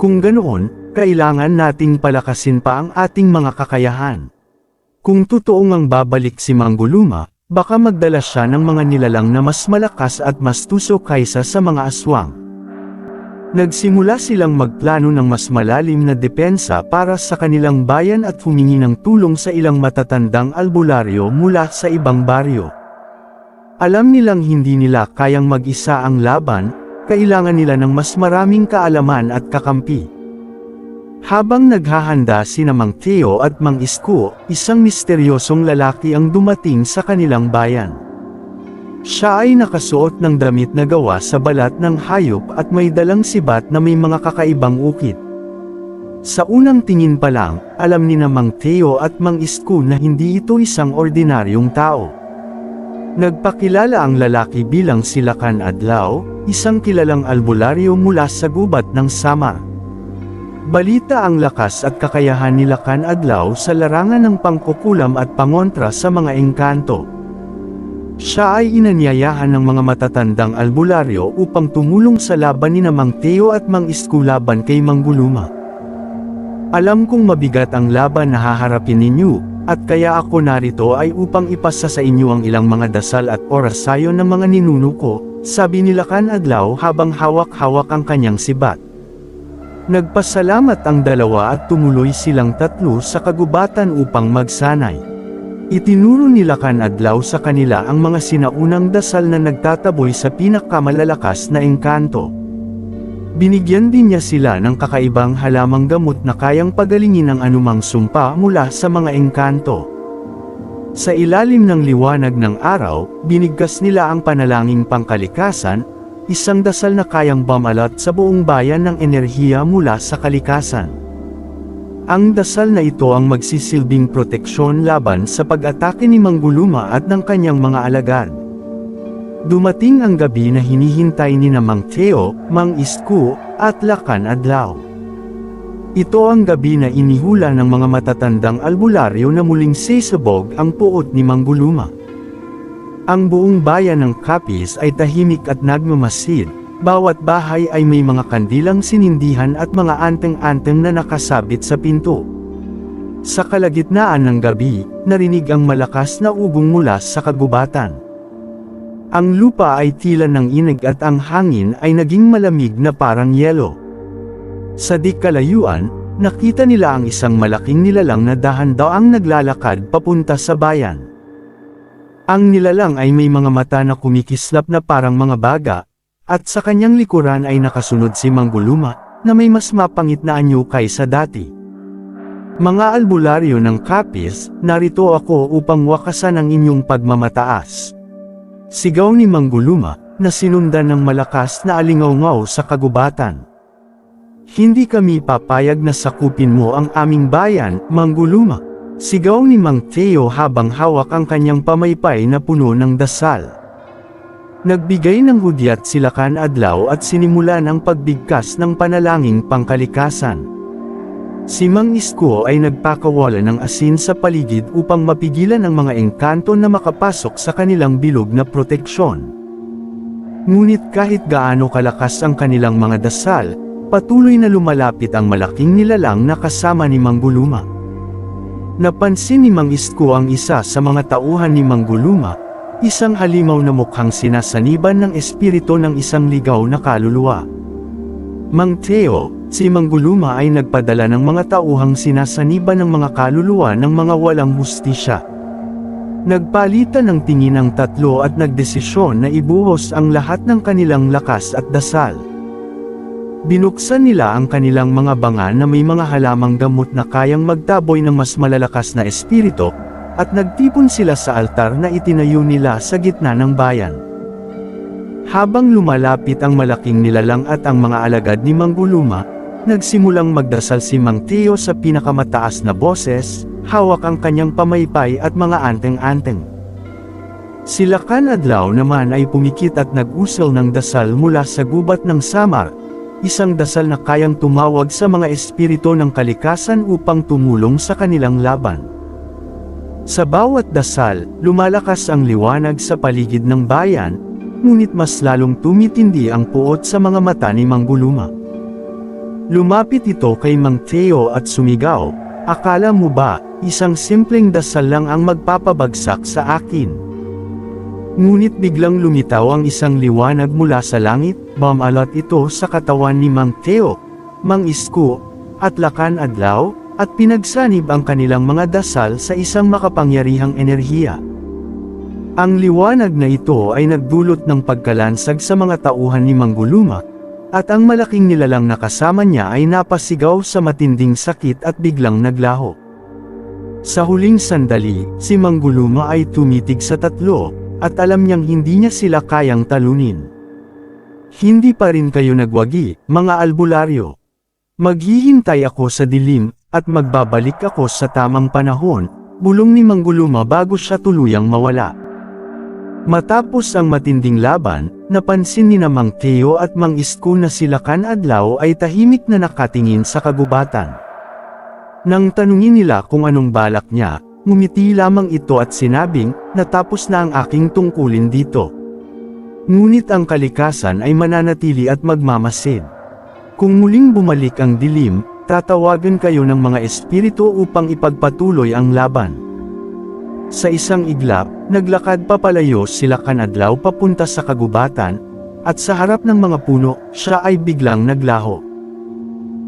Speaker 1: Kung ganoon, kailangan nating palakasin pa ang ating mga kakayahan. Kung totoo ngang babalik si Mangguluma, baka magdala siya ng mga nilalang na mas malakas at mas tuso kaysa sa mga aswang. Nagsimula silang magplano ng mas malalim na depensa para sa kanilang bayan at humingi ng tulong sa ilang matatandang albularyo mula sa ibang baryo. Alam nilang hindi nila kayang mag-isa ang laban, kailangan nila ng mas maraming kaalaman at kakampi. Habang naghahanda sina Mang Teo at Mang Isko, isang misteryosong lalaki ang dumating sa kanilang bayan. Siya ay nakasuot ng damit na gawa sa balat ng hayop at may dalang sibat na may mga kakaibang ukit. Sa unang tingin pa lang, alam ni na Mang Teo at Mang Isko na hindi ito isang ordinaryong tao. Nagpakilala ang lalaki bilang si Lakan Adlaw, isang kilalang albularyo mula sa gubat ng Samar. Balita ang lakas at kakayahan ni Lakan Adlaw sa larangan ng pangkukulam at pangontra sa mga engkanto. Siya ay inanyayahan ng mga matatandang albularyo upang tumulong sa laban ni Mang Teo at Mang Isko laban kay Mangguluma. Alam kong mabigat ang laban na haharapin ninyo, at kaya ako narito ay upang ipasa sa inyo ang ilang mga dasal at orasayon ng mga ninuno ko, sabi ni Lakan Adlaw habang hawak-hawak ang kanyang sibat. Nagpasalamat ang dalawa at tumuloy silang tatlo sa kagubatan upang magsanay. Itinuro ni Lakan Adlaw sa kanila ang mga sinaunang dasal na nagtataboy sa pinakamalalakas na engkanto. Binigyan din niya sila ng kakaibang halamang gamot na kayang pagalingin ang anumang sumpa mula sa mga engkanto. Sa ilalim ng liwanag ng araw, binigkas nila ang panalangin pangkalikasan, isang dasal na kayang bumalot sa buong bayan ng enerhiya mula sa kalikasan. Ang dasal na ito ang magsisilbing proteksyon laban sa pag-atake ni Mangguluma at ng kanyang mga alagad. Dumating ang gabi na hinihintay ni na Mang Teo, Mang Isko, at Lakan Adlaw. Ito ang gabi na inihula ng mga matatandang albularyo na muling sisabog ang puot ni Mangguluma. Ang buong bayan ng Capiz ay tahimik at nagmamasid. Bawat bahay ay may mga kandilang sinindihan at mga anteng-anteng na nakasabit sa pinto. Sa kalagitnaan ng gabi, narinig ang malakas na ugong mula sa kagubatan. Ang lupa ay tila ng ineg at ang hangin ay naging malamig na parang yelo. Sa di kalayuan, nakita nila ang isang malaking nilalang na dahan-daang naglalakad papunta sa bayan. Ang nilalang ay may mga mata na kumikislap na parang mga baga, at sa kanyang likuran ay nakasunod si Mangguluma, na may mas mapangit na anyo kaysa dati. Mga albularyo ng Capiz, narito ako upang wakasan ang inyong pagmamataas. Sigaw ni Mangguluma, na sinundan ng malakas na alingaw-ngaw sa kagubatan. Hindi kami papayag na sakupin mo ang aming bayan, Mangguluma. Sigaw ni Mang Teo habang hawak ang kanyang pamaypay na puno ng dasal. Nagbigay ng hudyat si Lakan Adlaw at sinimulan ang pagbigkas ng panalangin pangkalikasan. Si Mang Isko ay nagpakawala ng asin sa paligid upang mapigilan ang mga engkanto na makapasok sa kanilang bilog na proteksyon. Ngunit kahit gaano kalakas ang kanilang mga dasal, patuloy na lumalapit ang malaking nilalang na kasama ni Mangguluma. Napansin ni Mang Isko ang isa sa mga tauhan ni Mangguluma, isang halimaw na mukhang sinasaniban ng espiritu ng isang ligaw na kaluluwa. Mang Teo, si Mangguluma ay nagpadala ng mga tauhang sinasaniban ng mga kaluluwa ng mga walang hustisya. Nagpalitan ng tingin ang tatlo at nagdesisyon na ibuhos ang lahat ng kanilang lakas at dasal. Binuksan nila ang kanilang mga banga na may mga halamang gamot na kayang magtaboy ng mas malalakas na espiritu, at nagtipon sila sa altar na itinayo nila sa gitna ng bayan. Habang lumalapit ang malaking nilalang at ang mga alagad ni Mangguluma, nagsimulang magdasal si Mang Teo sa pinakamataas na boses, hawak ang kanyang pamaypay at mga anteng-anteng. Si Lakan Adlaw naman ay pumikit at nag-usal ng dasal mula sa gubat ng Samar, isang dasal na kayang tumawag sa mga espiritu ng kalikasan upang tumulong sa kanilang laban. Sa bawat dasal, lumalakas ang liwanag sa paligid ng bayan, ngunit mas lalong tumitindi ang puot sa mga mata ni Mangguluma. Lumapit ito kay Mang Teo at sumigaw, "Akala mo ba, isang simpleng dasal lang ang magpapabagsak sa akin?" Ngunit biglang lumitaw ang isang liwanag mula sa langit, bumalat ito sa katawan ni Mang Teo, Mang Isko, at Lakan Adlaw, at pinagsanib ang kanilang mga dasal sa isang makapangyarihang enerhiya. Ang liwanag na ito ay nagdulot ng pagkalansag sa mga tauhan ni Mangguluma, at ang malaking nilalang na kasama niya ay napasigaw sa matinding sakit at biglang naglaho. Sa huling sandali, si Mangguluma ay tumitig sa tatlo, at alam niyang hindi niya sila kayang talunin. "Hindi pa rin kayo nagwagi, mga albularyo. Maghihintay ako sa dilim, at magbabalik ako sa tamang panahon," bulong ni Mangguluma bago siya tuluyang mawala. Matapos ang matinding laban, napansin ni Mang Teo at Mang Isko na si Lakan Adlaw ay tahimik na nakatingin sa kagubatan. Nang tanungin nila kung anong balak niya, ngumiti lamang ito at sinabing, "Natapos na ang aking tungkulin dito. Ngunit ang kalikasan ay mananatili at magmamasid. Kung muling bumalik ang dilim, tatawagan kayo ng mga espiritu upang ipagpatuloy ang laban." Sa isang iglap, naglakad papalayo si Lakan Adlaw papunta sa kagubatan, at sa harap ng mga puno, siya ay biglang naglaho.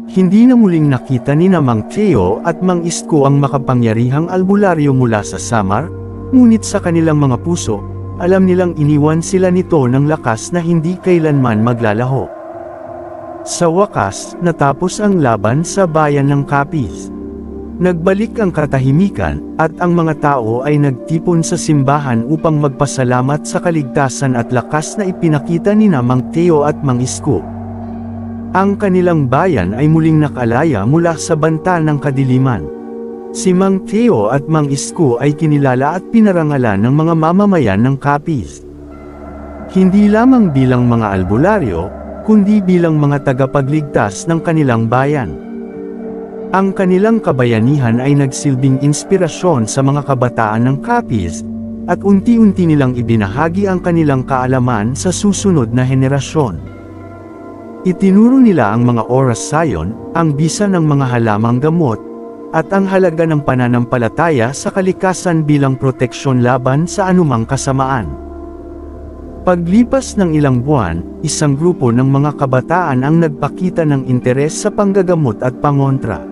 Speaker 1: Hindi na muling nakita ni Mang Teo at Mang Isko ang makapangyarihang albularyo mula sa Samar, ngunit sa kanilang mga puso, alam nilang iniwan sila nito ng lakas na hindi kailanman maglalaho. Sa wakas, natapos ang laban sa bayan ng Capiz. Nagbalik ang katahimikan, at ang mga tao ay nagtipon sa simbahan upang magpasalamat sa kaligtasan at lakas na ipinakita ni Mang Teo at Mang Isko. Ang kanilang bayan ay muling nakalaya mula sa banta ng kadiliman. Si Mang Teo at Mang Isko ay kinilala at pinarangalan ng mga mamamayan ng Capiz. Hindi lamang bilang mga albularyo, kundi bilang mga tagapagligtas ng kanilang bayan. Ang kanilang kabayanihan ay nagsilbing inspirasyon sa mga kabataan ng Capiz, at unti-unti nilang ibinahagi ang kanilang kaalaman sa susunod na henerasyon. Itinuro nila ang mga oras sayon, ang bisa ng mga halamang gamot, at ang halaga ng pananampalataya sa kalikasan bilang proteksyon laban sa anumang kasamaan. Paglipas ng ilang buwan, isang grupo ng mga kabataan ang nagpakita ng interes sa panggagamot at pangontra.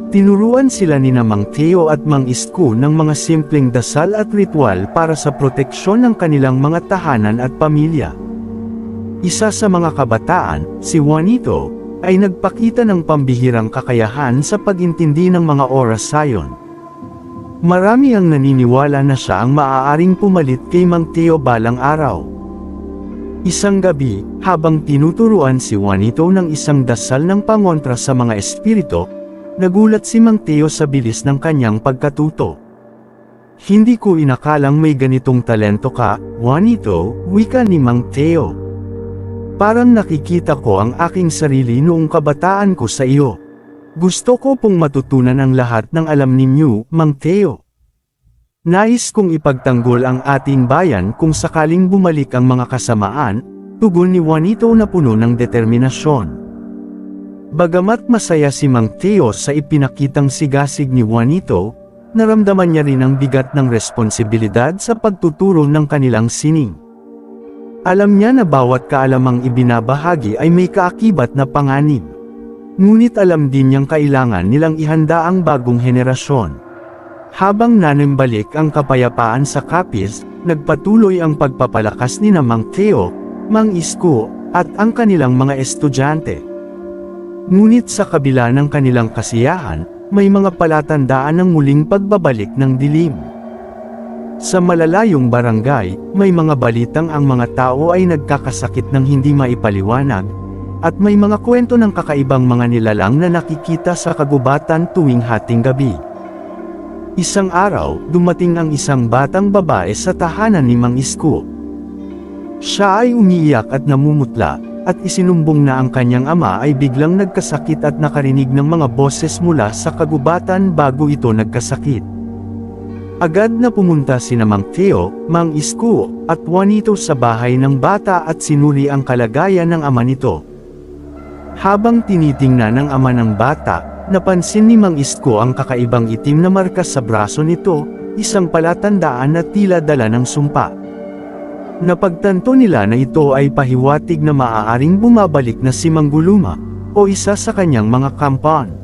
Speaker 1: Tinuruan sila ni Mang Teo at Mang Isko ng mga simpleng dasal at ritual para sa proteksyon ng kanilang mga tahanan at pamilya. Isa sa mga kabataan, si Juanito, ay nagpakita ng pambihirang kakayahan sa pag-intindi ng mga oras sayon. Marami ang naniniwala na siya ang maaaring pumalit kay Mang Teo balang araw. Isang gabi, habang tinuturuan si Juanito ng isang dasal ng pangontra sa mga espiritu, nagulat si Mang Teo sa bilis ng kanyang pagkatuto. "Hindi ko inakalang may ganitong talento ka, Juanito," wika ni Mang Teo. "Parang nakikita ko ang aking sarili noong kabataan ko sa iyo. Gusto ko pong matutunan ang lahat ng alam ninyo, Mang Teo. Nais kong ipagtanggol ang ating bayan kung sakaling bumalik ang mga kasamaan," tugon ni Juanito na puno ng determinasyon. Bagamat masaya si Mang Teo sa ipinakitang sigasig ni Juanito, naramdaman niya rin ang bigat ng responsibilidad sa pagtuturo ng kanilang sining. Alam niya na bawat kaalamang ibinabahagi ay may kaakibat na panganib. Ngunit alam din niyang kailangan nilang ihanda ang bagong henerasyon. Habang nanimbalik ang kapayapaan sa Capiz, nagpatuloy ang pagpapalakas ni Mang Teo, Mang Isko, at ang kanilang mga estudyante. Ngunit sa kabila ng kanilang kasiyahan, may mga palatandaan ng muling pagbabalik ng dilim. Sa malalayong barangay, may mga balitang ang mga tao ay nagkakasakit ng hindi maipaliwanag, at may mga kwento ng kakaibang mga nilalang na nakikita sa kagubatan tuwing hating gabi. Isang araw, dumating ang isang batang babae sa tahanan ni Mang Isko. Siya ay umiiyak at namumutla, at isinumbong na ang kanyang ama ay biglang nagkasakit at nakarinig ng mga boses mula sa kagubatan bago ito nagkasakit. Agad na pumunta sina Mang Theo, Mang Isko, at Juanito sa bahay ng bata at sinuri ang kalagayan ng ama nito. Habang tinitingnan ng ama ng bata, napansin ni Mang Isko ang kakaibang itim na marka sa braso nito, isang palatandaan na tila dala ng sumpa. Napagtanto nila na ito ay pahiwatig na maaaring bumabalik na si Mang Guluma, o isa sa kanyang mga kampan.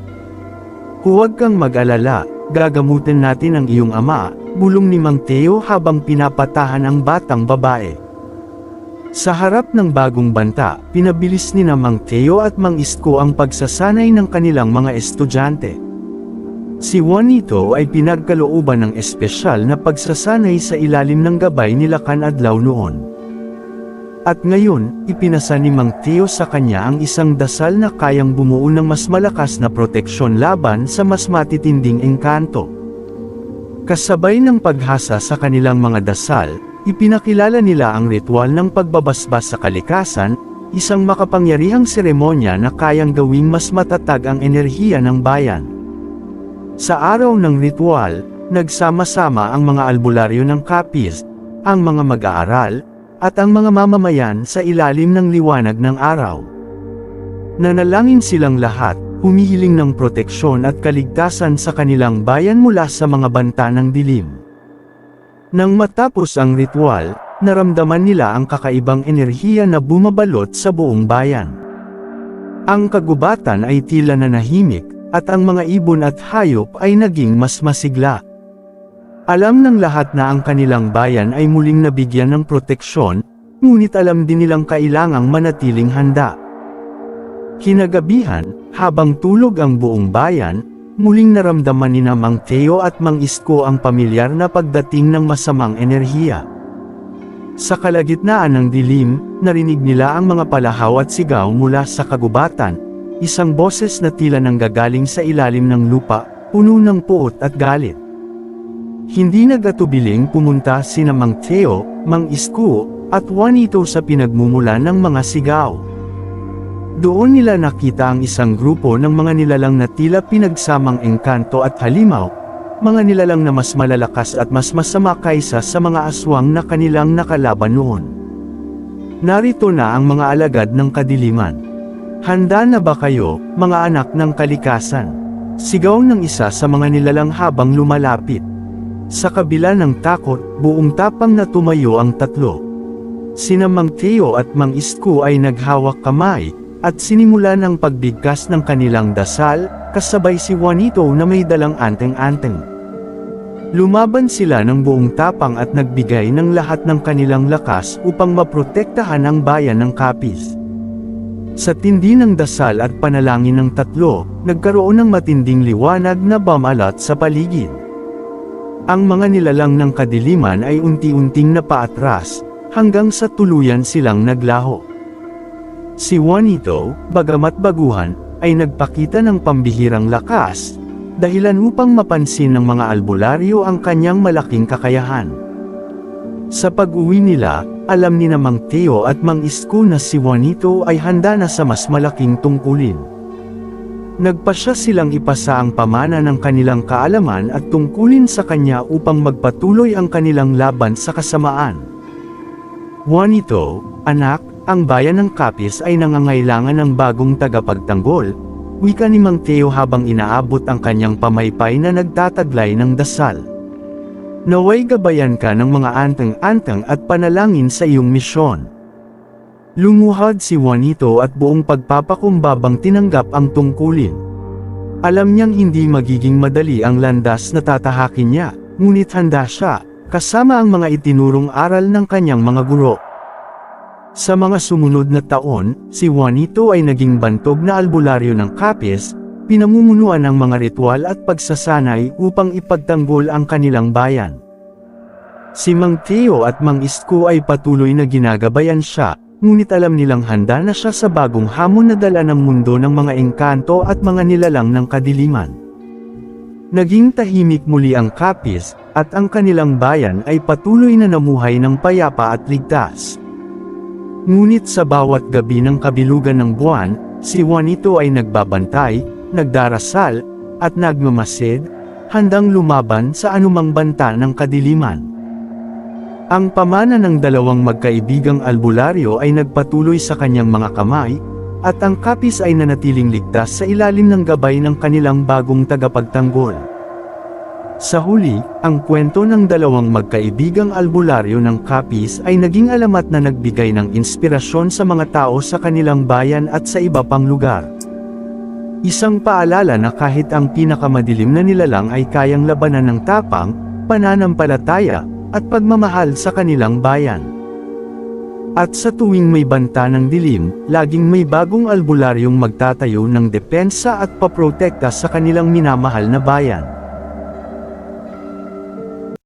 Speaker 1: Huwag kang mag-alala, gagamutin natin ang iyong ama, bulong ni Mang Theo habang pinapatahan ang batang babae. Sa harap ng bagong banta, pinabilis ni na Mang Theo at Mang Isko ang pagsasanay ng kanilang mga estudyante. Si Juanito ay pinagkalooban ng espesyal na pagsasanay sa ilalim ng gabay nila Kanadlaw noon. At ngayon, ipinasa ni Mang Theo sa kanya ang isang dasal na kayang bumuo ng mas malakas na proteksyon laban sa mas matitinding engkanto. Kasabay ng paghasa sa kanilang mga dasal, ipinakilala nila ang ritual ng pagbabasbas sa kalikasan, isang makapangyarihang seremonya na kayang gawing mas matatag ang enerhiya ng bayan. Sa araw ng ritual, nagsama-sama ang mga albularyo ng Capiz, ang mga mag-aaral, at ang mga mamamayan sa ilalim ng liwanag ng araw. Nanalangin silang lahat, humihiling ng proteksyon at kaligtasan sa kanilang bayan mula sa mga banta ng dilim. Nang matapos ang ritual, naramdaman nila ang kakaibang enerhiya na bumabalot sa buong bayan. Ang kagubatan ay tila nanahimik, at ang mga ibon at hayop ay naging mas masigla. Alam ng lahat na ang kanilang bayan ay muling nabigyan ng proteksyon, ngunit alam din nilang kailangang manatiling handa. Kinagabihan, habang tulog ang buong bayan, muling naramdaman ni na Mang Theo at Mang Isko ang pamilyar na pagdating ng masamang enerhiya. Sa kalagitnaan ng dilim, narinig nila ang mga palahaw at sigaw mula sa kagubatan, isang boses na tila nanggagaling sa ilalim ng lupa, puno ng puot at galit. Hindi nagatubiling pumunta sina Mang Theo, Mang Isko, at Juanito sa pinagmumulan ng mga sigaw. Doon nila nakita ang isang grupo ng mga nilalang na tila pinagsamang engkanto at halimaw, mga nilalang na mas malalakas at mas masama kaysa sa mga aswang na kanilang nakalaban noon. Narito na ang mga alagad ng kadiliman. Handa na ba kayo, mga anak ng kalikasan? Sigaw ng isa sa mga nilalang habang lumalapit. Sa kabila ng takot, buong tapang na tumayo ang tatlo. Sina Mang Theo at Mang Isko ay naghawak kamay, at sinimula ng pagbigkas ng kanilang dasal, kasabay si Juanito na may dalang anteng-anteng. Lumaban sila ng buong tapang at nagbigay ng lahat ng kanilang lakas upang maprotektahan ang bayan ng Capiz. Sa tindi ng dasal at panalangin ng tatlo, nagkaroon ng matinding liwanag na bumalat sa paligid. Ang mga nilalang ng kadiliman ay unti-unting napaatras, hanggang sa tuluyan silang naglaho. Si Juanito, bagamat baguhan, ay nagpakita ng pambihirang lakas, dahilan upang mapansin ng mga albularyo ang kanyang malaking kakayahan. Sa pag-uwi nila, alam ni na Mang Theo at Mang Isko na si Juanito ay handa na sa mas malaking tungkulin. Nagpasya silang ipasa ang pamana ng kanilang kaalaman at tungkulin sa kanya upang magpatuloy ang kanilang laban sa kasamaan. Juanito, anak, ang bayan ng Capiz ay nangangailangan ng bagong tagapagtanggol, wika ni Mang Theo habang inaabot ang kanyang pamaypay na nagtataglay ng dasal. Naway gabayan ka ng mga anteng-anteng at panalangin sa iyong misyon. Lumuhad si Juanito at buong pagpapakumbabang tinanggap ang tungkulin. Alam niyang hindi magiging madali ang landas na tatahakin niya, ngunit handa siya, kasama ang mga itinurong aral ng kanyang mga guro. Sa mga sumunod na taon, si Juanito ay naging bantog na albularyo ng Capiz, pinamumunuan ng mga ritual at pagsasanay upang ipagtanggol ang kanilang bayan. Si Mang Theo at Mang Isko ay patuloy na ginagabayan siya, ngunit alam nilang handa na siya sa bagong hamon na dala ng mundo ng mga engkanto at mga nilalang ng kadiliman. Naging tahimik muli ang Capiz, at ang kanilang bayan ay patuloy na namuhay ng payapa at ligtas. Ngunit sa bawat gabi ng kabilugan ng buwan, si Juanito ay nagbabantay, nagdarasal, at nagmamasid, handang lumaban sa anumang banta ng kadiliman. Ang pamana ng dalawang magkaibigang albularyo ay nagpatuloy sa kanyang mga kamay, at ang Kapis ay nanatiling ligtas sa ilalim ng gabay ng kanilang bagong tagapagtanggol. Sa huli, ang kwento ng dalawang magkaibigang albularyo ng Kapis ay naging alamat na nagbigay ng inspirasyon sa mga tao sa kanilang bayan at sa iba pang lugar. Isang paalala na kahit ang pinakamadilim na nilalang ay kayang labanan ng tapang, pananampalataya, at pagmamahal sa kanilang bayan. At sa tuwing may banta ng dilim, laging may bagong albularyong magtatayo ng depensa at paprotekta sa kanilang minamahal na bayan.